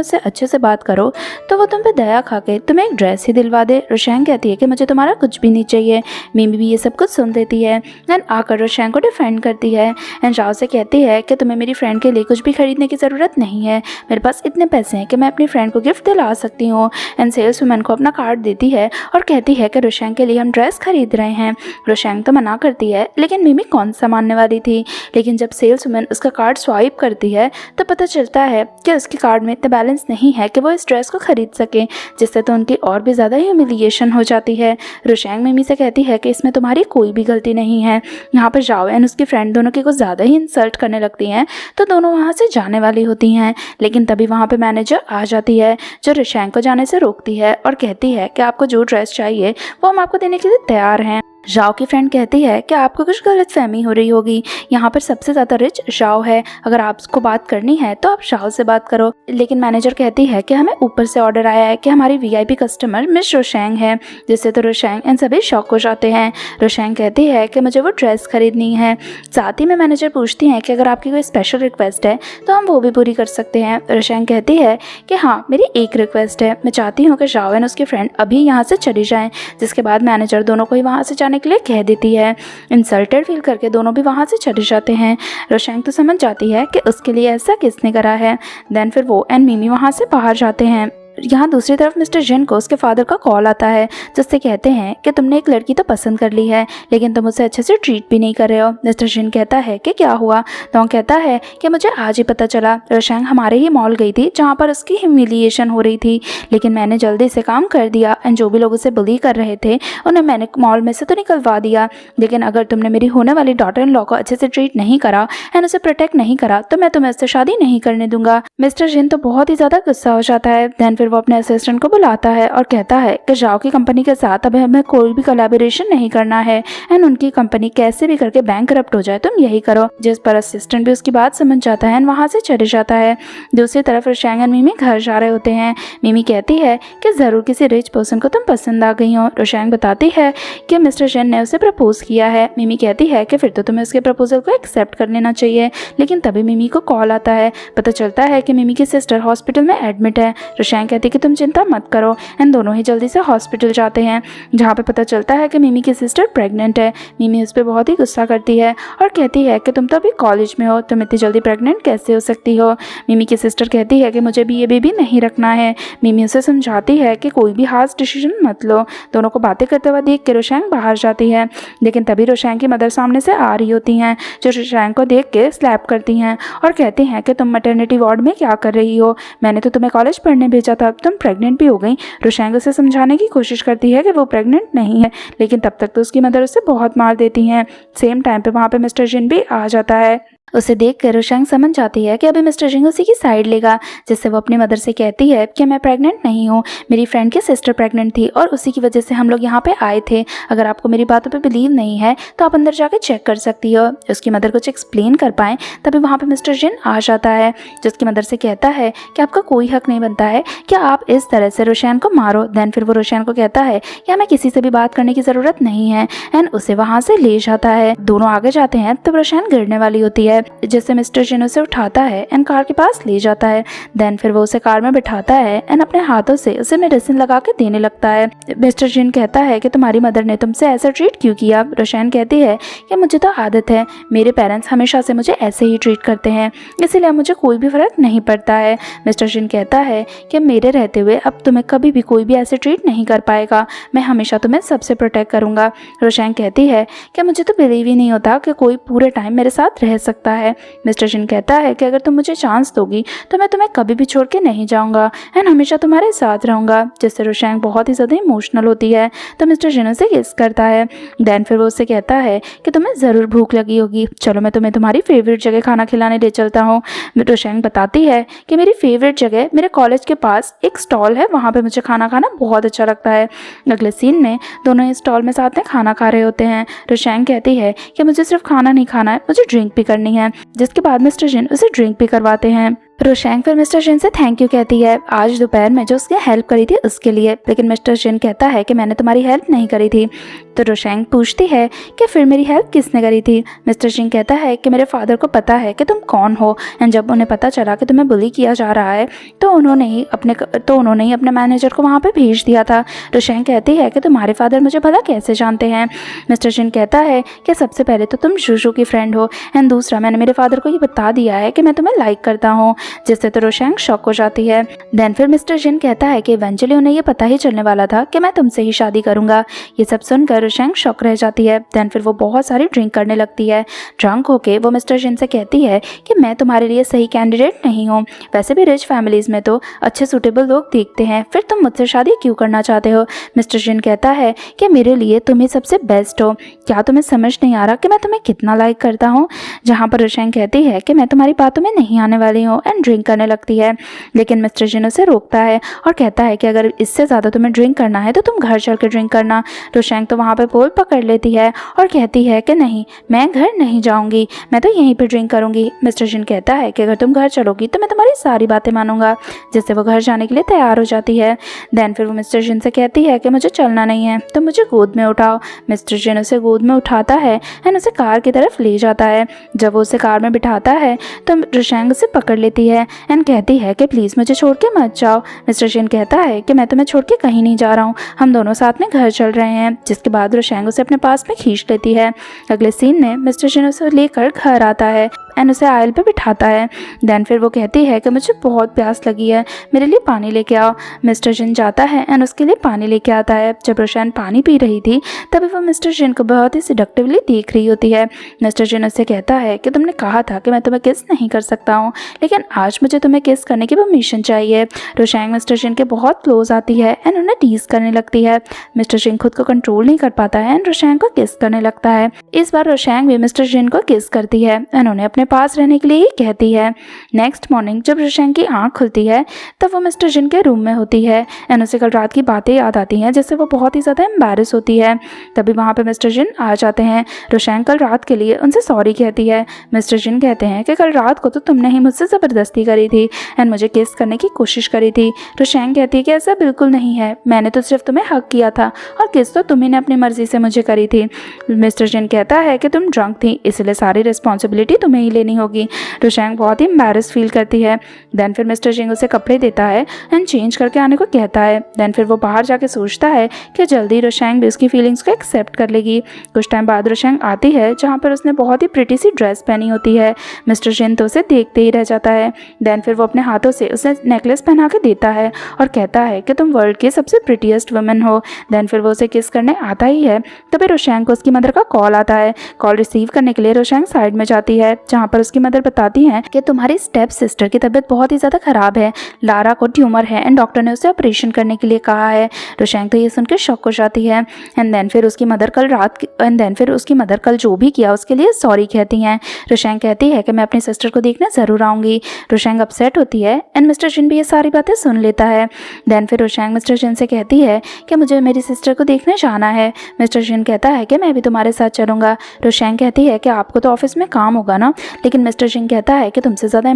Speaker 1: उससे अच्छे से बात करो तो वो तुम पे दया खा के तुम्हें एक ड्रेस ही दिलवा दे। रोशैंग कहती है कि मुझे तुम्हारा कुछ भी नहीं चाहिए। मिमी भी ये सब कुछ सुन लेती है एंड आकर रोशैंग को डिफेंड करती है एंड जाओ से कहती है कि तुम्हें मेरी फ्रेंड के लिए कुछ भी खरीदने की ज़रूरत नहीं है, मेरे पास इतने पैसे हैं कि मैं अपनी फ्रेंड को गिफ्ट दिला सकती हूँ। एंड सेल्स वुमन को अपना कार्ड देती है और कहती है कि रोशैंग के लिए हम ड्रेस खरीद रहे हैं। रोशैंग तो मना करती है, लेकिन मिमी कौन सा मानने वाली थी। लेकिन जब सेल्स वुमन उसका कार्ड स्वाइप करती है तो पता चलता है कि उसके कार्ड में इतना बैलेंस नहीं है कि वो इस ड्रेस को खरीद सके, जिससे तो उनकी और भी ज़्यादा ह्यूमिलिएशन हो जाती है। रोशैंग मिमी से कहती है कि इसमें तुम्हारी कोई भी गलती नहीं है। यहाँ पर जाओ एंड उसकी फ्रेंड दोनों की कुछ ज़्यादा ही इंसल्ट करने लगती हैं, तो दोनों वहाँ से जाने वाली होती हैं। लेकिन तभी वहाँ पे मैनेजर आ जाती है, जो रोशैंग को जाने से रोकती है और कहती है कि आपको जो ड्रेस चाहिए वो हम आपको देने के लिए तैयार हैं। जाओ की फ्रेंड कहती है कि आपको कुछ गलत फहमी हो रही होगी, यहाँ पर सबसे ज़्यादा रिच जाओ है, अगर आपको बात करनी है तो आप जाओ से बात करो। लेकिन मैनेजर कहती है कि हमें ऊपर से ऑर्डर आया है कि हमारी वीआईपी कस्टमर मिस रोशैंग है, जिससे तो रोशैंग एंड सभी शॉक हो जाते हैं। रोशैंग कहती है कि मुझे वो ड्रेस खरीदनी है। साथ ही में मैनेजर पूछती हैं कि अगर आपकी कोई स्पेशल रिक्वेस्ट है तो हम वो भी पूरी कर सकते हैं। रोशैंग कहती है कि हाँ मेरी एक रिक्वेस्ट है, मैं चाहती हूँ कि जाओ एंड उसकी फ्रेंड अभी यहाँ से चली जाएँ। जिसके बाद मैनेजर दोनों को ही वहाँ से जाने के लिए कह देती है। इंसल्टेड फील करके दोनों भी वहाँ से चले जाते हैं। रोशैंग तो समझ जाती है कि उसके लिए ऐसा किसने करा है। देन फिर वो एंड मिमी वहाँ से बाहर जाते हैं। यहाँ दूसरी तरफ मिस्टर जिन को उसके फादर का कॉल आता है, जिससे कहते हैं कि तुमने एक लड़की तो पसंद कर ली है, लेकिन तुम उसे अच्छे से ट्रीट भी नहीं कर रहे हो। मिस्टर जिन कहता है कि क्या हुआ, तो कहता है कि मुझे आज ही पता चला रोशैंग हमारे ही मॉल गई थी जहाँ पर उसकी ह्यूमिलिएशन हो रही थी, लेकिन मैंने जल्दी से काम कर दिया एंड जो भी लोग उसे बुली कर रहे थे उन्हें मैंने मॉल में से तो निकलवा दिया। लेकिन अगर तुमने मेरी होने वाली डॉटर इन लॉ को अच्छे से ट्रीट नहीं करा एंड उसे प्रोटेक्ट नहीं करा तो मैं तुम्हें उससे शादी नहीं करने दूंगा। मिस्टर जिन तो बहुत ही ज़्यादा गुस्सा हो जाता है। देन फिर वो अपने असिस्टेंट को बुलाता है और कहता है कि जाओ की कंपनी के साथ अब हमें कोई भी कोलैबोरेशन नहीं करना है एंड उनकी कंपनी कैसे भी करके बैंकरप्ट हो जाए, तुम यही करो। जिस पर असिस्टेंट भी उसकी बात समझ जाता है एंड वहाँ से चले जाता है। दूसरी तरफ रोशैंग एंड मिमी घर जा रहे होते हैं। मिमी कहती है कि ज़रूर किसी रिच पर्सन को तुम पसंद आ गई हो। रोशैंग बताती है कि मिस्टर जिन ने उसे प्रपोज किया है। मिमी कहती है कि फिर तो तुम्हें उसके प्रपोजल को एक्सेप्ट कर लेना चाहिए। लेकिन तभी मिमी को कॉल आता है, पता चलता है कि मिमी की सिस्टर हॉस्पिटल में एडमिट है। रोशैंग कहती है कि तुम चिंता मत करो एंड दोनों ही जल्दी से हॉस्पिटल जाते हैं, जहाँ पे पता चलता है कि मिमी की सिस्टर प्रेग्नेंट है। मिमी उस पर बहुत ही गुस्सा करती है और कहती है कि तुम तो अभी कॉलेज में हो, तुम इतनी जल्दी प्रेग्नेंट कैसे हो सकती हो। मिमी की सिस्टर कहती है कि मुझे भी ये बेबी नहीं रखना है। मिमी उसे समझाती है कि कोई भी हार्श डिसीजन मत लो। दोनों को बातें करते हुए देख के रोशैंग बाहर जाती है, लेकिन तभी रोशैंग की मदर सामने से आ रही होती हैं, जो रोशैंग को देख के स्लैप करती हैं और कहती हैं कि तुम मैटरनिटी वार्ड में क्या कर रही हो, मैंने तो तुम्हें कॉलेज पढ़ने भेजा था। तब तुम प्रेग्नेंट भी हो गई। रोशैंग उसे समझाने की कोशिश करती है कि वो प्रेग्नेंट नहीं है, लेकिन तब तक तो उसकी मदर उसे बहुत मार देती हैं। सेम टाइम पे वहाँ पे मिस्टर जिन भी आ जाता है। उसे देखकर रोशैंग समझ जाती है कि अभी मिस्टर जिंग उसी की साइड लेगा, जिससे वो अपनी मदर से कहती है कि मैं प्रेग्नेंट नहीं हूँ, मेरी फ्रेंड की सिस्टर प्रेग्नेंट थी और उसी की वजह से हम लोग यहाँ पे आए थे। अगर आपको मेरी बातों पे बिलीव नहीं है तो आप अंदर जाके चेक कर सकती हो। उसकी मदर कुछ एक्सप्लेन कर पाए तभी वहाँ पे मिस्टर जिन आ जाता है, जिसकी मदर से कहता है कि आपका कोई हक नहीं बनता है कि आप इस तरह से रोशैन को मारो। देन फिर वो रोशैन को कहता है कि हमें किसी से भी बात करने की ज़रूरत नहीं है, एंड उसे वहाँ से ले जाता है। दोनों आगे जाते हैं तब रोशैन गिरने वाली होती है, जिससे मिस्टर जिन उसे उठाता है एंड कार के पास ले जाता है। देन फिर वो उसे कार में बिठाता है एंड अपने हाथों से उसे मेडिसिन लगा के देने लगता है। मिस्टर जिन कहता है कि तुम्हारी मदर ने तुमसे ऐसा ट्रीट क्यों किया। रोशैन कहती है कि मुझे तो आदत है, मेरे पेरेंट्स हमेशा से मुझे ऐसे ही ट्रीट करते हैं, इसीलिए मुझे कोई भी फर्क नहीं पड़ता है। मिस्टर जिन कहता है कि मेरे रहते हुए अब तुम्हें कभी भी कोई भी ऐसे ट्रीट नहीं कर पाएगा, मैं हमेशा तुम्हें सबसे प्रोटेक्ट करूंगा। रोशैन कहती है कि मुझे तो बिलीव ही नहीं होता कि कोई पूरे टाइम मेरे साथ रह सकता है। मिस्टर जिन कहता है कि अगर तुम मुझे चांस दोगी तो मैं तुम्हें कभी भी छोड़ के नहीं जाऊंगा एंड हमेशा तुम्हारे साथ रहूंगा, जिससे रोशैन बहुत ही ज़्यादा इमोशनल होती है। तो मिस्टर जिन उसे किस करता है। देन फिर वो उससे कहता है कि तुम्हें ज़रूर भूख लगी होगी, चलो मैं तुम्हें तुम्हारी फेवरेट जगह खाना खिलाने ले चलता हूँ। रोशैन बताती है कि मेरी फेवरेट जगह मेरे कॉलेज के पास एक स्टॉल है, वहाँ पे मुझे खाना खाना बहुत अच्छा लगता है। अगले सीन में दोनों इस स्टॉल में साथ में खाना खा रहे होते हैं। रोशैन कहती है कि मुझे सिर्फ खाना नहीं खाना है, मुझे ड्रिंक भी करनी है, जिसके बाद मिस्टर जिन उसे ड्रिंक भी करवाते हैं। रोशैंग फिर मिस्टर जिन से थैंक यू कहती है आज दोपहर में जो उसने हेल्प करी थी उसके लिए, लेकिन मिस्टर जिन कहता है कि मैंने तुम्हारी हेल्प नहीं करी थी। तो रोशैंग पूछती है कि फिर मेरी हेल्प किसने करी थी। मिस्टर जिन कहता है कि मेरे फादर को पता है कि तुम कौन हो, एंड जब उन्हें पता चला कि तुम्हें बुली किया जा रहा है तो उन्होंने ही अपने मैनेजर को वहाँ पर भेज दिया था। रोशैंग कहती है कि तुम्हारे फादर मुझे भला कैसे जानते हैं। मिस्टर जिन कहता है कि सबसे पहले तो तुम शूशू की फ्रेंड हो, एंड दूसरा मैंने मेरे फादर को ये बता दिया है कि मैं तुम्हें लाइक करता हूँ, जिससे तो रोशैंग शॉक हो जाती है। देन फिर मिस्टर जिन कहता है कि इवेंचुअली उन्हें ये पता ही चलने वाला था कि मैं तुमसे ही शादी करूंगा। ये सब सुनकर रोशैंग शॉक रह जाती है। देन फिर वो बहुत सारी ड्रिंक करने लगती है। ड्रंक होके वो मिस्टर जिन से कहती है कि मैं तुम्हारे लिए सही कैंडिडेट नहीं हूँ, वैसे भी रिच फैमिलीज में तो अच्छे सूटेबल लोग देखते हैं, फिर तुम मुझसे शादी क्यों करना चाहते हो। मिस्टर जिन कहता है कि मेरे लिए तुम ही सबसे बेस्ट हो, क्या तुम्हें समझ नहीं आ रहा कि मैं तुम्हें कितना लाइक करता हूँ। जहाँ पर रोशैंग कहती है कि मैं तुम्हारी बातों में नहीं आने वाली हूँ एंड ड्रिंक करने लगती है, लेकिन मिस्टर जिन उसे रोकता है और कहता है कि अगर इससे ज़्यादा तुम्हें ड्रिंक करना है तो तुम घर चल के ड्रिंक करना। रोशैंग तो वहाँ पे पोल पकड़ लेती है और कहती है कि नहीं, मैं घर नहीं जाऊँगी, मैं तो यहीं पे ड्रिंक करूँगी। मिस्टर जिन कहता है कि अगर तुम घर चलोगी तो मैं तुम्हारी सारी बातें मानूंगा, जिससे वो घर जाने के लिए तैयार हो जाती है। देन फिर वो मिस्टर जिन से कहती है कि मुझे चलना नहीं है तो मुझे गोद में उठाओ। मिस्टर जिन उसे गोद में उठाता है एंड उसे कार की तरफ ले जाता है। जब वो उसे कार में बिठाता है तो रोशैंग उसे पकड़ लेती है एंड कहती है कि प्लीज़ मुझे छोड़ के मत जाओ। मिस्टर जिन कहता है कि मैं तुम्हें छोड़ के कहीं नहीं जा रहा हूँ, हम दोनों साथ में घर चल रहे हैं, जिसके बाद रोशैंग उसे अपने पास में खींच लेती है। अगले सीन में मिस्टर जिन उसे लेकर घर आता है एंड उसे आयल पे बिठाता है। देन फिर वो कहती है कि मुझे बहुत प्यास लगी है, मेरे लिए पानी लेके आओ। मिस्टर जिन जाता है एंड उसके लिए पानी लेके आता है। जब रोशैन पानी पी रही थी तभी वो मिस्टर जिन को बहुत ही सिडक्टिवली देख रही होती है। मिस्टर जिन उससे कहता है कि तुमने कहा था कि मैं तुम्हें किस नहीं कर सकता हूँ, लेकिन आज मुझे तुम्हें किस करने की परमिशन चाहिए। रोशैंग मिस्टर जिन के बहुत क्लोज आती है एंड उन्हें टीज करने लगती है। मिस्टर जिन खुद को कंट्रोल नहीं कर पाता है एंड रोशैंग को किस करने लगता है। इस बार रोशैंग भी मिस्टर जिन को किस करती है एंड उन्हें अपने पास रहने के लिए ही कहती है। नेक्स्ट मॉर्निंग जब रोशैंग की आंख खुलती है तब वो मिस्टर जिन के रूम में होती है एंड उसे कल रात की बातें याद आती हैं, जिससे वो बहुत ही ज़्यादा एम्बैरस होती है। तभी वहाँ पे मिस्टर जिन आ जाते हैं। रोशैंग कल रात के लिए उनसे सॉरी कहती है। मिस्टर जिन कहते हैं कि कल रात को तो तुमने ही मुझसे ज़बरदस्ती करी थी एंड मुझे किस करने की कोशिश करी थी। रोशैंग कहती है कि ऐसा बिल्कुल नहीं है, मैंने तो सिर्फ तुम्हें हक किया था और किस तो तुम्ही ने अपनी मर्जी से मुझे करी थी। मिस्टर जिन कहता है कि तुम ड्रंक थी, इसलिए सारी रिस्पॉन्सिबिलिटी तुम्हें ही लेनी होगी। रोशैंग बहुत ही एम्बैरस फील करती है। देन फिर मिस्टर जिन उसे कपड़े देता है एंड चेंज करके आने को कहता है। देन फिर वो बाहर जाके सोचता है कि जल्दी रोशैंग भी उसकी फीलिंग्स को एक्सेप्ट कर लेगी। कुछ टाइम बाद रोशैंग आती है जहाँ पर उसने बहुत ही प्रिटी सी ड्रेस पहनी होती है। मिस्टर जिन तो उसे देखते ही रह जाता है। देन फिर वो अपने हाथों से उसे नेकलेस पहना के देता है और कहता है कि तुम वर्ल्ड की सबसे प्रिटीएस्ट वुमेन हो। देन फिर वो उसे किस करने आता ही है। तभी रोशैंग को उसकी मदर का कॉल आता है। कॉल रिसीव करने के लिए रोशैंग साइड में जाती है, जहाँ पर उसकी मदर बताती हैं कि तुम्हारी स्टेप सिस्टर की तबीयत बहुत ही ज़्यादा ख़राब है, लारा को ट्यूमर है एंड डॉक्टर ने उसे ऑपरेशन करने के लिए कहा है। रोशैंग तो ये सुनकर शॉक हो जाती है एंड देन फिर उसकी मदर कल जो भी किया उसके लिए सॉरी कहती हैं। रोशैंग कहती है कि मैं अपनी सिस्टर को देखने ज़रूर आऊँगी। रोशैंग अपसेट होती है एंड मिस्टर जिन भी ये सारी बातें सुन लेता है। देन फिर रोशैंग मिस्टर जिन से कहती है कि मुझे मेरी सिस्टर को देखने जाना है। मिस्टर जिन कहता है कि मैं भी तुम्हारे साथ चलूँगा। रोशैंग कहती है कि आपको तो ऑफिस में काम होगा ना, लेकिन मिस्टर जिन कहता है कि तुमसे ज़्यादा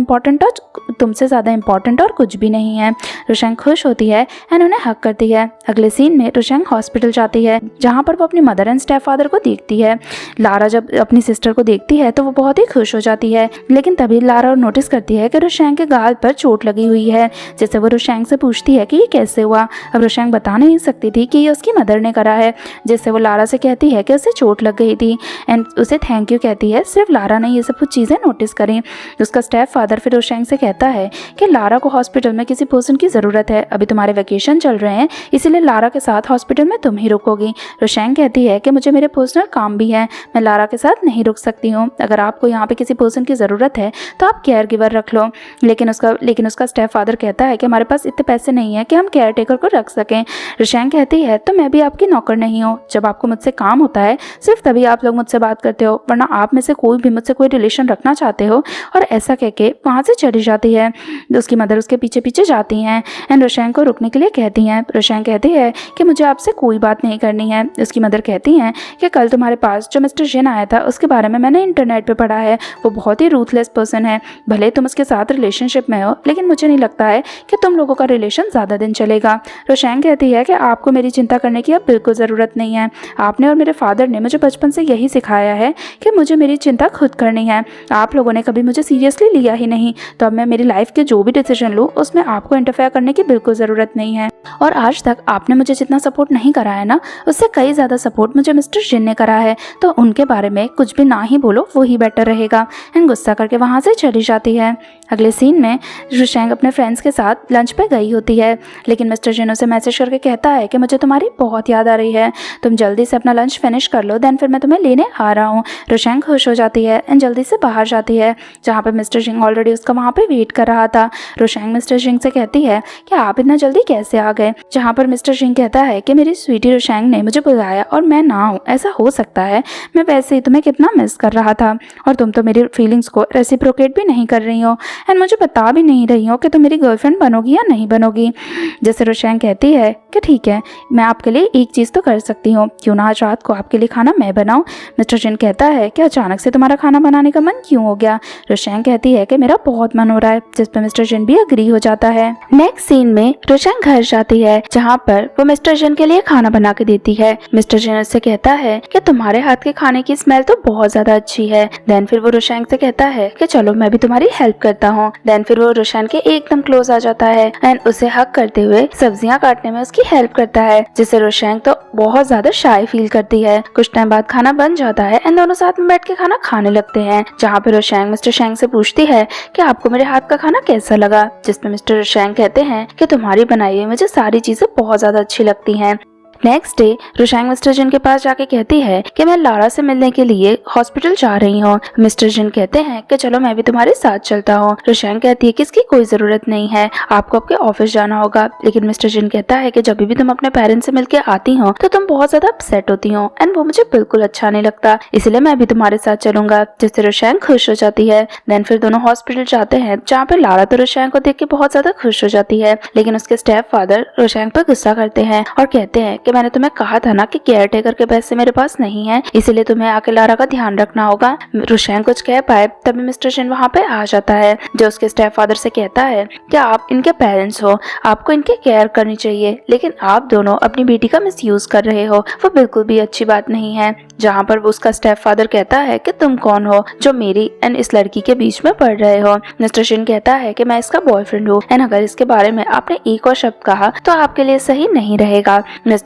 Speaker 1: इंपॉर्टेंट और कुछ भी नहीं है। रोशैंग खुश होती है एंड उन्हें हक करती है। अगले सीन में रोशैंग हॉस्पिटल जाती है जहाँ पर वो अपनी मदर एंड स्टेप फादर को देखती है। लारा जब अपनी सिस्टर को देखती है तो वो बहुत ही खुश हो जाती है, लेकिन तभी लारा नोटिस करती है कि रोशैंग के गाल पर चोट लगी हुई है। जैसे वो रोशैंग से पूछती है कि ये कैसे हुआ। अब रोशैंग बता नहीं सकती थी कि ये उसकी मदर ने करा है, जिससे वो लारा से कहती है कि उसे चोट लग गई थी एंड उसे थैंक यू कहती है। सिर्फ लारा ने ये सब कुछ चीज़ें नोटिस करी। उसका स्टेप फादर फिर रोशैंग से कहता है कि लारा को हॉस्पिटल में किसी पर्सन की ज़रूरत है, अभी तुम्हारे वेकेशन चल रहे हैं इसीलिए लारा के साथ हॉस्पिटल में तुम ही रुकोगी। रोशैंग कहती है कि मुझे मेरे पर्सनल काम भी है, मैं लारा के साथ नहीं रुक सकती हूँ। अगर आपको यहाँ पे किसी पर्सन की ज़रूरत है तो आप केयर गिवर रख लो। लेकिन उसका स्टेप फादर कहता है कि हमारे पास इतने पैसे नहीं है कि हम केयर टेकर को रख सकें। रोशैंग कहती है तो मैं भी आपकी नौकर नहीं हूँ, जब आपको मुझसे काम होता है सिर्फ तभी आप लोग मुझसे बात करते हो, वरना आप में से कोई भी मुझसे कोई रिलेशन रखना चाहते हो। और ऐसा कह के वहाँ से चली जाती है। उसकी मदर उसके पीछे पीछे जाती हैं एंड रोशैंग को रुकने के लिए कहती हैं। रोशैंग कहती है कि मुझे आपसे कोई बात नहीं करनी है। उसकी मदर कहती हैं कि कल तुम्हारे पास जो मिस्टर जिन आया था उसके बारे में मैंने इंटरनेट पे पढ़ा है, वो बहुत ही रूथलेस पर्सन है। भले तुम उसके साथ रिलेशनशिप में हो लेकिन मुझे नहीं लगता है कि तुम लोगों का रिलेशन ज़्यादा दिन चलेगा। रोशैंग कहती है कि आपको मेरी चिंता करने की अब बिल्कुल ज़रूरत नहीं है। आपने और मेरे फादर ने मुझे बचपन से यही सिखाया है कि मुझे मेरी चिंता खुद करनी है। आप लोगों ने कभी मुझे सीरियसली लिया ही नहीं, तो अब मैं मेरी लाइफ के जो भी डिसीजन लूँ उसमें आपको इंटरफेयर करने की बिल्कुल ज़रूरत नहीं है। और आज तक आपने मुझे जितना सपोर्ट नहीं करा है ना, उससे कई ज़्यादा सपोर्ट मुझे मिस्टर जिन ने करा है, तो उनके बारे में कुछ भी ना ही बोलो, वो ही बेटर रहेगा। एंड गुस्सा करके वहाँ से चली जाती है। अगले सीन में रोशैंग अपने फ्रेंड्स के साथ लंच पे गई होती है, लेकिन मिस्टर जिन उसे मैसेज करके कहता है कि मुझे तुम्हारी बहुत याद आ रही है, तुम जल्दी से अपना लंच फिनिश कर लो, देन फिर मैं तुम्हें लेने आ रहा हूँ। रोशैंग खुश हो जाती है एंड जल्दी से बाहर जाती है, जहाँ पर मिस्टर जिन ऑलरेडी उसका वहाँ पे वेट कर रहा था। रोशैंग मिस्टर जिन से कहती है कि आप इतना जल्दी कैसे आ गए, जहाँ पर मिस्टर जिन कहता है कि मेरी स्वीटी रोशैंग ने मुझे बुलाया और मैं ना हूँ, ऐसा हो सकता है, मैं वैसे ही तुम्हें कितना मिस कर रहा था और तुम तो मेरी फीलिंग्स को रेसिप्रोकेट भी नहीं कर रही हो एंड मुझे बता भी नहीं रही हो कि तुम मेरी गर्लफ्रेंड बनोगी या नहीं बनोगी। जैसे रोशैंग कहती है कि ठीक है, मैं आपके लिए एक चीज़ तो कर सकती हूँ, क्यों ना आज रात को आपके लिए खाना मैं बनाऊँ। मिस्टर जिन कहता है कि अचानक से तुम्हारा खाना बनाने का मन क्यों हो गया। रोशैंग कहती है कि मेरा बहुत मन हो रहा है, जिस पर मिस्टर जिन भी अग्री हो जाता है। नेक्स्ट सीन में रोशैंग घर जाती है, जहाँ पर वो मिस्टर जिन के लिए खाना बना के देती है। मिस्टर जिन उससे कहता है कि तुम्हारे हाथ के खाने की स्मेल तो बहुत ज्यादा अच्छी है। देन फिर वो रोशैंग से कहता है कि चलो मैं भी तुम्हारी हेल्प करता हूँ। देन फिर वो रोशैंग के एकदम क्लोज आ जाता है एंड उसे हक करते हुए सब्जियां काटने में उसकी हेल्प करता है, जिससे रोशैंग तो बहुत ज्यादा शाय फील करती है। कुछ टाइम बाद खाना बन जाता है एंड दोनों साथ में बैठ के खाना खाने लगते हैं, जहाँ पे रोशैंग मिस्टर शैंग से पूछती है कि आपको मेरे हाथ का खाना कैसा लगा, जिसमें मिस्टर शैंग कहते हैं कि तुम्हारी बनाई हुई मुझे सारी चीजें बहुत ज्यादा अच्छी लगती हैं। नेक्स्ट डे रोशैंग मिस्टर जिन के पास जाके कहती है कि मैं लारा से मिलने के लिए हॉस्पिटल जा रही हूँ। मिस्टर जिन कहते हैं कि चलो मैं भी तुम्हारे साथ चलता हूँ। रोशैंग कहती है कि इसकी कोई जरूरत नहीं है, आपको आपके ऑफिस जाना होगा। लेकिन मिस्टर जिन कहता है कि जब भी तुम अपने पेरेंट्स से मिलके आती हो तो तुम बहुत ज्यादा अपसेट होती हो एंड वो मुझे बिल्कुल अच्छा नहीं लगता, इसलिए मैं भी तुम्हारे साथ चलूंगा, जिससे रोशैंग खुश हो जाती है। देन फिर दोनों हॉस्पिटल जाते हैं, जहाँ पे लारा तो रोशैंग को देख के बहुत ज्यादा खुश हो जाती है, लेकिन उसके स्टेप फादर रोशैंग पर गुस्सा करते हैं और कहते हैं कि मैंने तुम्हें कहा था ना कि केयर टेकर के पैसे मेरे पास नहीं है, इसीलिए तुम्हें आके लारा का ध्यान रखना होगा। रोशैंग कुछ कह पाए तभी मिस्टर जिन वहाँ पे आ जाता है, जो उसके स्टेप फादर से कहता है कि आप इनके पेरेंट्स हो, आपको इनके केयर करनी चाहिए, लेकिन आप दोनों अपनी बेटी का मिसयूज कर रहे हो, वो बिल्कुल भी अच्छी बात नहीं है। जहाँ पर उसका स्टेप फादर कहता है कि तुम कौन हो जो मेरी एंड इस लड़की के बीच में पड़ रहे हो। मिस्टर जिन कहता है कि मैं इसका बॉयफ्रेंड हूँ एंड अगर इसके बारे में आपने एक और शब्द कहा तो आपके लिए सही नहीं रहेगा।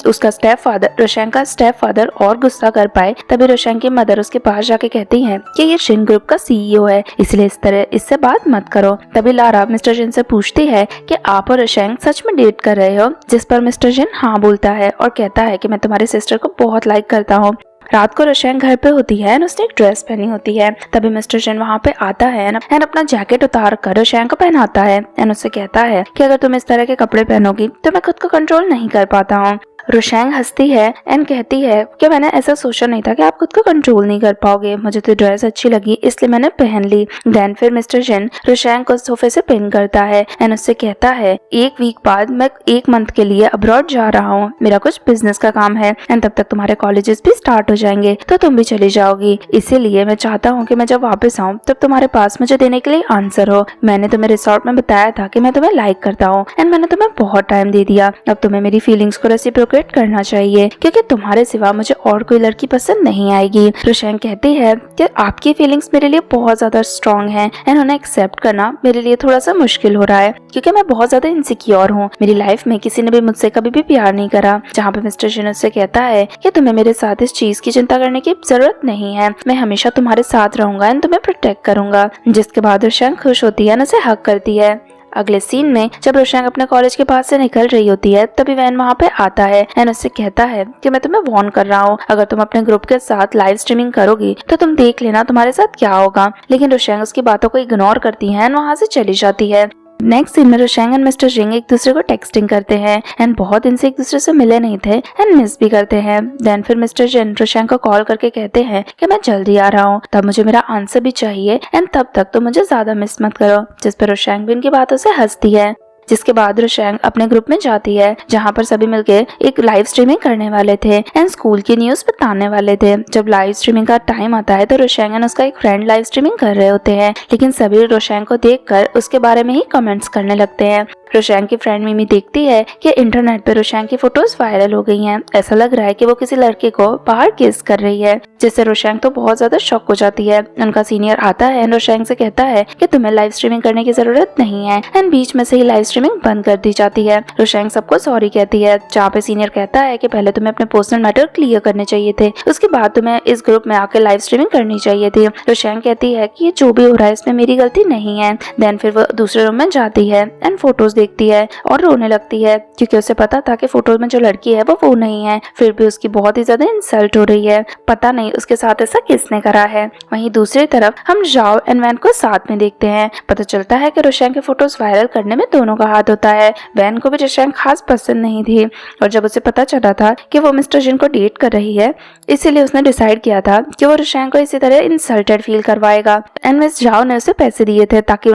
Speaker 1: उसका स्टेप फादर रोशैंग का स्टेप फादर और गुस्सा कर पाए तभी रोशैंग की मदर उसके पास जाके कहती है कि ये जिन ग्रुप का सीईओ है, इसलिए इस तरह इससे बात मत करो। तभी लारा मिस्टर जिन से पूछती है कि आप और रोशैंग सच में डेट कर रहे हो, जिस पर मिस्टर जिन हाँ बोलता है और कहता है कि मैं तुम्हारी सिस्टर को बहुत लाइक करता हूँ। रात को रोशैंग घर पे होती है एंड उसने एक ड्रेस पहनी होती है। तभी मिस्टर जिन वहाँ पे आता है एंड अपना जैकेट उतार कर रोशैंग को पहनाता है एंड उससे कहता है कि अगर तुम इस तरह के कपड़े पहनोगी तो मैं खुद को कंट्रोल नहीं कर पाता हूँ। रोशैंग हंसती है एंड कहती है कि मैंने ऐसा सोचा नहीं था कि आप खुद को कंट्रोल नहीं कर पाओगे, मुझे तो ड्रेस अच्छी लगी इसलिए मैंने पहन ली। देन फिर मिस्टर जिन रोशैंग को सोफे से पिन करता है एंड उससे कहता है 1 वीक बाद मैं 1 मंथ के लिए अब्रॉड जा रहा हूँ, मेरा कुछ बिजनेस का काम है एंड तब तक तुम्हारे कॉलेजेस भी स्टार्ट हो जाएंगे तो तुम भी चली जाओगी, इसीलिए मैं चाहता हूँ कि मैं जब वापस आऊँ तब तुम्हारे पास मुझे देने के लिए आंसर हो। मैंने तुम्हें रिसोर्ट में बताया था कि मैं तुम्हें लाइक करता हूँ एंड मैंने तुम्हें बहुत टाइम दे दिया, अब तुम्हें मेरी फीलिंग्स को रेसिप्रोकेट करना चाहिए क्योंकि तुम्हारे सिवा मुझे और कोई लड़की पसंद नहीं आएगी। रोशैंग कहती है कि आपकी फीलिंग्स मेरे लिए बहुत ज्यादा स्ट्रॉन्ग हैं एंड उन्हें एक्सेप्ट करना मेरे लिए थोड़ा सा मुश्किल हो रहा है क्योंकि मैं बहुत ज्यादा इनसिक्योर हूँ, मेरी लाइफ में किसी ने भी मुझसे कभी भी प्यार नहीं करा। जहाँ पे मिस्टर जिन उससे कहता है कि तुम्हें मेरे साथ इस चीज की चिंता करने की जरूरत नहीं है, मैं हमेशा तुम्हारे साथ रहूंगा एंड तुम्हें प्रोटेक्ट करूंगा। जिसके बाद रोशैंग खुश होती है, उसे हक करती है। अगले सीन में जब रोशैंग अपने कॉलेज के पास से निकल रही होती है तभी वैन वहाँ पे आता है एंड उससे कहता है कि मैं तुम्हें वार्न कर रहा हूँ, अगर तुम अपने ग्रुप के साथ लाइव स्ट्रीमिंग करोगी तो तुम देख लेना तुम्हारे साथ क्या होगा। लेकिन रोशैंग उसकी बातों को इग्नोर करती है एंड वहाँ से चली जाती है। नेक्स्ट सीन में रोशैंग एंड मिस्टर जिंग एक दूसरे को टेक्सटिंग करते हैं एंड बहुत दिन से एक दूसरे से मिले नहीं थे एंड मिस भी करते हैं। देन फिर मिस्टर जिन रोशैंग को कॉल करके कहते हैं कि मैं जल्दी आ रहा हूँ, तब मुझे मेरा आंसर भी चाहिए एंड तब तक तो मुझे ज्यादा मिस मत करो। जिस पर रोशैंग भी उनकी बातों से हंसती है। जिसके बाद रोशैंग अपने ग्रुप में जाती है जहाँ पर सभी मिलके एक लाइव स्ट्रीमिंग करने वाले थे एंड स्कूल की न्यूज बताने वाले थे। जब लाइव स्ट्रीमिंग का टाइम आता है तो रोशैंग एंड उसका एक फ्रेंड लाइव स्ट्रीमिंग कर रहे होते हैं, लेकिन सभी रोशैंग को देखकर उसके बारे में ही कमेंट्स करने लगते हैं। रोशैंग की फ्रेंड मिमी देखती है कि इंटरनेट पे रोशैंग की फोटोज वायरल हो गई हैं। ऐसा लग रहा है कि वो किसी लड़के को बाहर किस कर रही है, जिससे रोशैंग तो बहुत ज्यादा शॉक हो जाती है। उनका सीनियर आता है एंड रोशैंग से कहता है कि तुम्हें लाइव स्ट्रीमिंग करने की जरूरत नहीं है एंड बीच में से ही लाइव स्ट्रीमिंग बंद कर दी जाती है। रोशैंग सबको सॉरी कहती है, जहाँ पे सीनियर कहता है कि पहले तुम्हें अपने पर्सनल मैटर क्लियर करने चाहिए थे, उसके बाद तुम्हें इस ग्रुप में आकर लाइव स्ट्रीमिंग करनी चाहिए थी। रोशैंग कहती है कि ये जो भी हो रहा है इसमें मेरी गलती नहीं है। देन फिर वो दूसरे रूम में जाती है एंड फोटोज देखती है और रोने लगती है क्योंकि उसे पता था कि फोटोज में जो लड़की है वो नहीं है, फिर भी उसकी बहुत ही ज्यादा इंसल्ट हो रही है। पता नहीं उसके साथ ऐसा किसने करा है। वहीं दूसरी तरफ हम जाओ एंड वैन को साथ में देखते हैं। पता चलता है कि रोशैंग के फोटोज वायरल करने में दोनों का हाथ होता है। वैन को भी रोशैंग खास पसंद नहीं थी और जब उसे पता चला था कि वो मिस्टर जिन को डेट कर रही है, इसीलिए उसने डिसाइड किया था कि वो रोशैंग को इसी तरह इंसल्टेड फील करवाएगा एंड मिस जाओ ने उसे पैसे दिए थे ताकि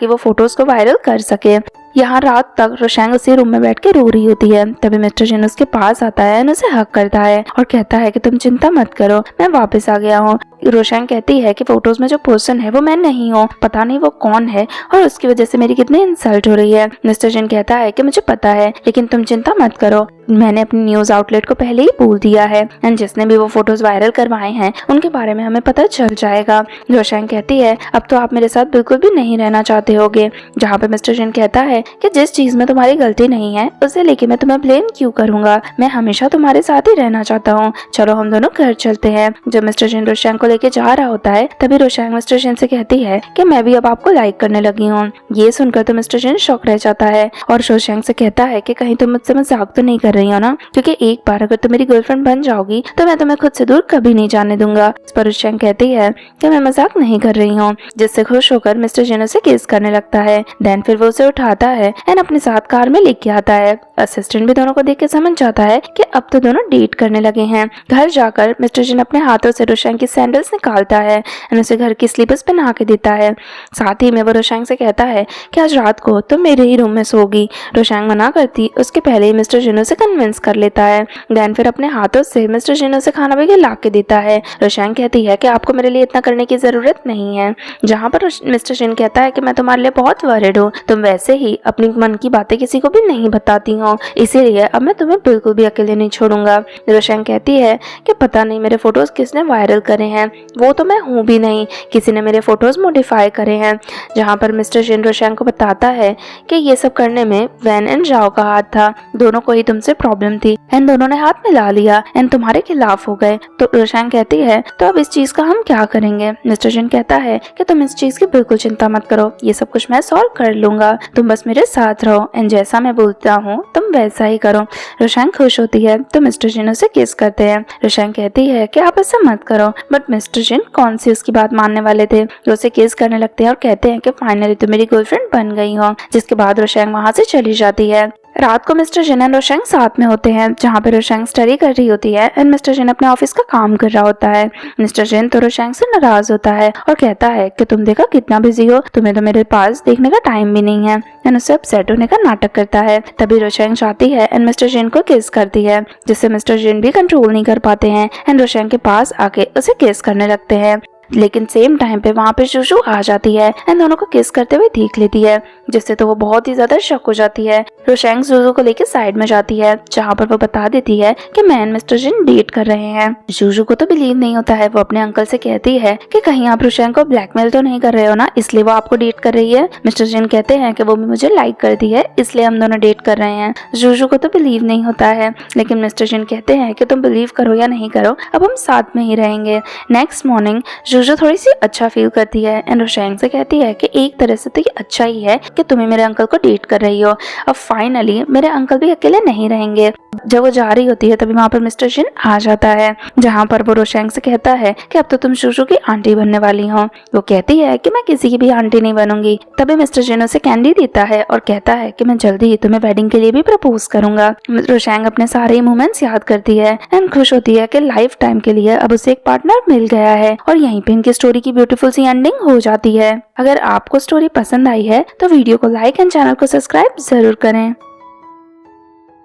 Speaker 1: वो फोटोज को वायरल कर सके। यहाँ रात तक रोशैंग उसी रूम में बैठ के रो रही होती है। तभी मिस्टर जिन उसके पास आता है और उसे हक करता है और कहता है कि तुम चिंता मत करो, मैं वापस आ गया हूँ। रोशैंग कहती है कि फोटोज में जो पर्सन है वो मैं नहीं हूँ, पता नहीं वो कौन है और उसकी वजह से मेरी कितनी इंसल्ट हो रही है। मिस्टर जिन कहता है कि मुझे पता है लेकिन तुम चिंता मत करो, मैंने अपनी न्यूज आउटलेट को पहले ही बोल दिया है एंड जिसने भी वो फोटोज वायरल करवाए हैं उनके बारे में हमें पता चल जाएगा। रोशैंग कहती है अब तो आप मेरे साथ बिल्कुल भी नहीं रहना चाहते होगे। जहाँ पे मिस्टर जिन कहता है कि जिस चीज में तुम्हारी गलती नहीं है उसे लेके मैं तुम्हें ब्लेम क्यों करूंगा, मैं हमेशा तुम्हारे साथ ही रहना चाहता हूँ, चलो हम दोनों घर चलते हैं। जब मिस्टर जिन रोशैंग को लेके जा रहा होता है तभी रोशैंग मिस्टर जिन से कहती है कि मैं भी अब आपको लाइक करने लगी हूँ। ये सुनकर तो मिस्टर जिन शॉक रह जाता है और रोशैंग से कहता है कि कहीं तुम मुझसे मजाक तो नहीं कर रही हो ना, क्योंकि एक बार अगर तुम मेरी गर्लफ्रेंड बन जाओगी तो मैं तुम्हें खुद से दूर कभी नहीं जाने दूंगा। इस पर रोशैंग कहती है कि मैं मजाक नहीं कर रही हूँ, जिससे खुश होकर मिस्टर जिन उसे किस करने लगता है। देन फिर वो उसे उठाता है एंड अपने साथ कार में लेके आता है। असिस्टेंट भी दोनों को देख के समझ जाता है कि अब तो दोनों डेट करने लगे हैं। घर जाकर मिस्टर जिन अपने हाथों से रोशैंग की सैंडल्स निकालता है एंड उसे घर की स्लीपर्स पहना के देता है। साथ ही में वो रोशैंग से कहता है कि आज रात को तुम मेरे ही रूम में सोगी। रोशैंग मना करती उसके पहले ही मिस्टर जिन उसे कन्विंस कर लेता है। देन फिर अपने हाथों से मिस्टर जिन उसे खाना वगैरह ला के देता है। रोशैंग कहती है कि आपको मेरे लिए इतना करने की जरूरत नहीं है। जहाँ पर मिस्टर जिन कहता है कि मैं तुम्हारे लिए बहुत वरिड हूँ, तुम वैसे ही अपनी मन की बातें किसी को भी नहीं बताती हूँ, इसीलिए अब मैं तुम्हें बिल्कुल भी अकेले नहीं छोड़ूंगा। रोशैंग कहती है कि पता नहीं मेरे फोटोज किसने वायरल करे हैं, वो तो मैं हूँ भी नहीं, किसी ने मेरे फोटोज मॉडिफाई करे हैं। जहाँ पर मिस्टर जिन रोशैंग को बताता है कि ये सब करने में वैन एंड जाओ का हाथ था, दोनों को ही तुमसे प्रॉब्लम थी एंड दोनों ने हाथ मिला लिया एंड तुम्हारे खिलाफ हो गए। तो रोशैंग कहती है तो अब इस चीज का हम क्या करेंगे। मिस्टर जिन कहता है कि तुम इस चीज की बिल्कुल चिंता मत करो, ये सब कुछ मैं सॉल्व कर लूंगा, तुम बस मेरे साथ रहो एंड जैसा मैं बोलता हूँ तुम वैसा ही करो। रोशैंग खुश होती है तो मिस्टर जिन उसे किस करते हैं। रोशैंग कहती है कि आप ऐसा मत करो, बट मिस्टर जिन कौन सी उसकी बात मानने वाले थे। वो उसे किस करने लगते हैं और कहते हैं कि फाइनली तुम मेरी गर्लफ्रेंड बन गई हो। जिसके बाद रोशैंग वहाँ से चली जाती है। रात को मिस्टर जिन और रोशैंग साथ में होते हैं, जहाँ पे रोशैंग स्टडी कर रही होती है एंड मिस्टर जिन अपने ऑफिस का काम कर रहा होता है। मिस्टर जिन तो रोशैंग से नाराज होता है और कहता है कि तुम देखा कितना बिजी हो, तुम्हें तो मेरे पास देखने का टाइम भी नहीं है, एंड उससे अपसेट होने का नाटक करता है। तभी रोशैंग जाती है एंड मिस्टर जिन को किस करती है, जिससे मिस्टर जिन भी कंट्रोल नहीं कर पाते हैं एंड रोशैंग के पास आके उसे किस करने लगते हैं। लेकिन सेम टाइम पे वहाँ पे जुजू आ जाती है एंड दोनों को किस करते हुए देख लेती है, जिससे तो वो बहुत ही ज्यादा शक हो जाती है। रोशैंग जुजू को लेकर साइड में जाती है, जहाँ पर वो बता देती है कि मैं एंड मिस्टर जिन डेट कर रहे हैं। जुजू को तो बिलीव नहीं होता है। वो अपने अंकल से कहती है कि कहीं आप रोशैंग को ब्लैकमेल तो नहीं कर रहे हो ना, इसलिए वो आपको डेट कर रही है। मिस्टर जिन कहते हैं कि वो भी मुझे लाइक करती है, इसलिए हम दोनों डेट कर रहे हैं। जुजू को तो बिलीव नहीं होता है, लेकिन मिस्टर जिन कहते हैं कि तुम बिलीव करो या नहीं करो, अब हम साथ में ही रहेंगे। नेक्स्ट मॉर्निंग जुजू थोड़ी सी अच्छा फील करती है एंड रोशैंग से कहती है कि एक तरह से तो ये अच्छा ही है कि तुम्हें मेरे अंकल को डेट कर रही हो, अब फाइनली मेरे अंकल भी अकेले नहीं रहेंगे। जब वो जा रही होती है तभी वहाँ पर मिस्टर जिन आ जाता है, जहाँ पर वो रोशैंग से कहता है कि अब तो तुम जुजू की आंटी बनने वाली हो। वो कहती है कि मैं किसी की भी आंटी नहीं बनूंगी। तभी मिस्टर जिन उसे कैंडी देता है और कहता है कि मैं जल्दी ही तुम्हें वेडिंग के लिए भी प्रपोज करूंगा। रोशैंग अपने सारे मोमेंट्स याद करती है एंड खुश होती है कि लाइफ टाइम के लिए अब उसे एक पार्टनर मिल गया है, और यहीं पे इनकी स्टोरी की ब्यूटीफुल सी एंडिंग हो जाती है। अगर आपको स्टोरी पसंद आई है तो वीडियो को लाइक एंड चैनल को सब्सक्राइब जरूर करें।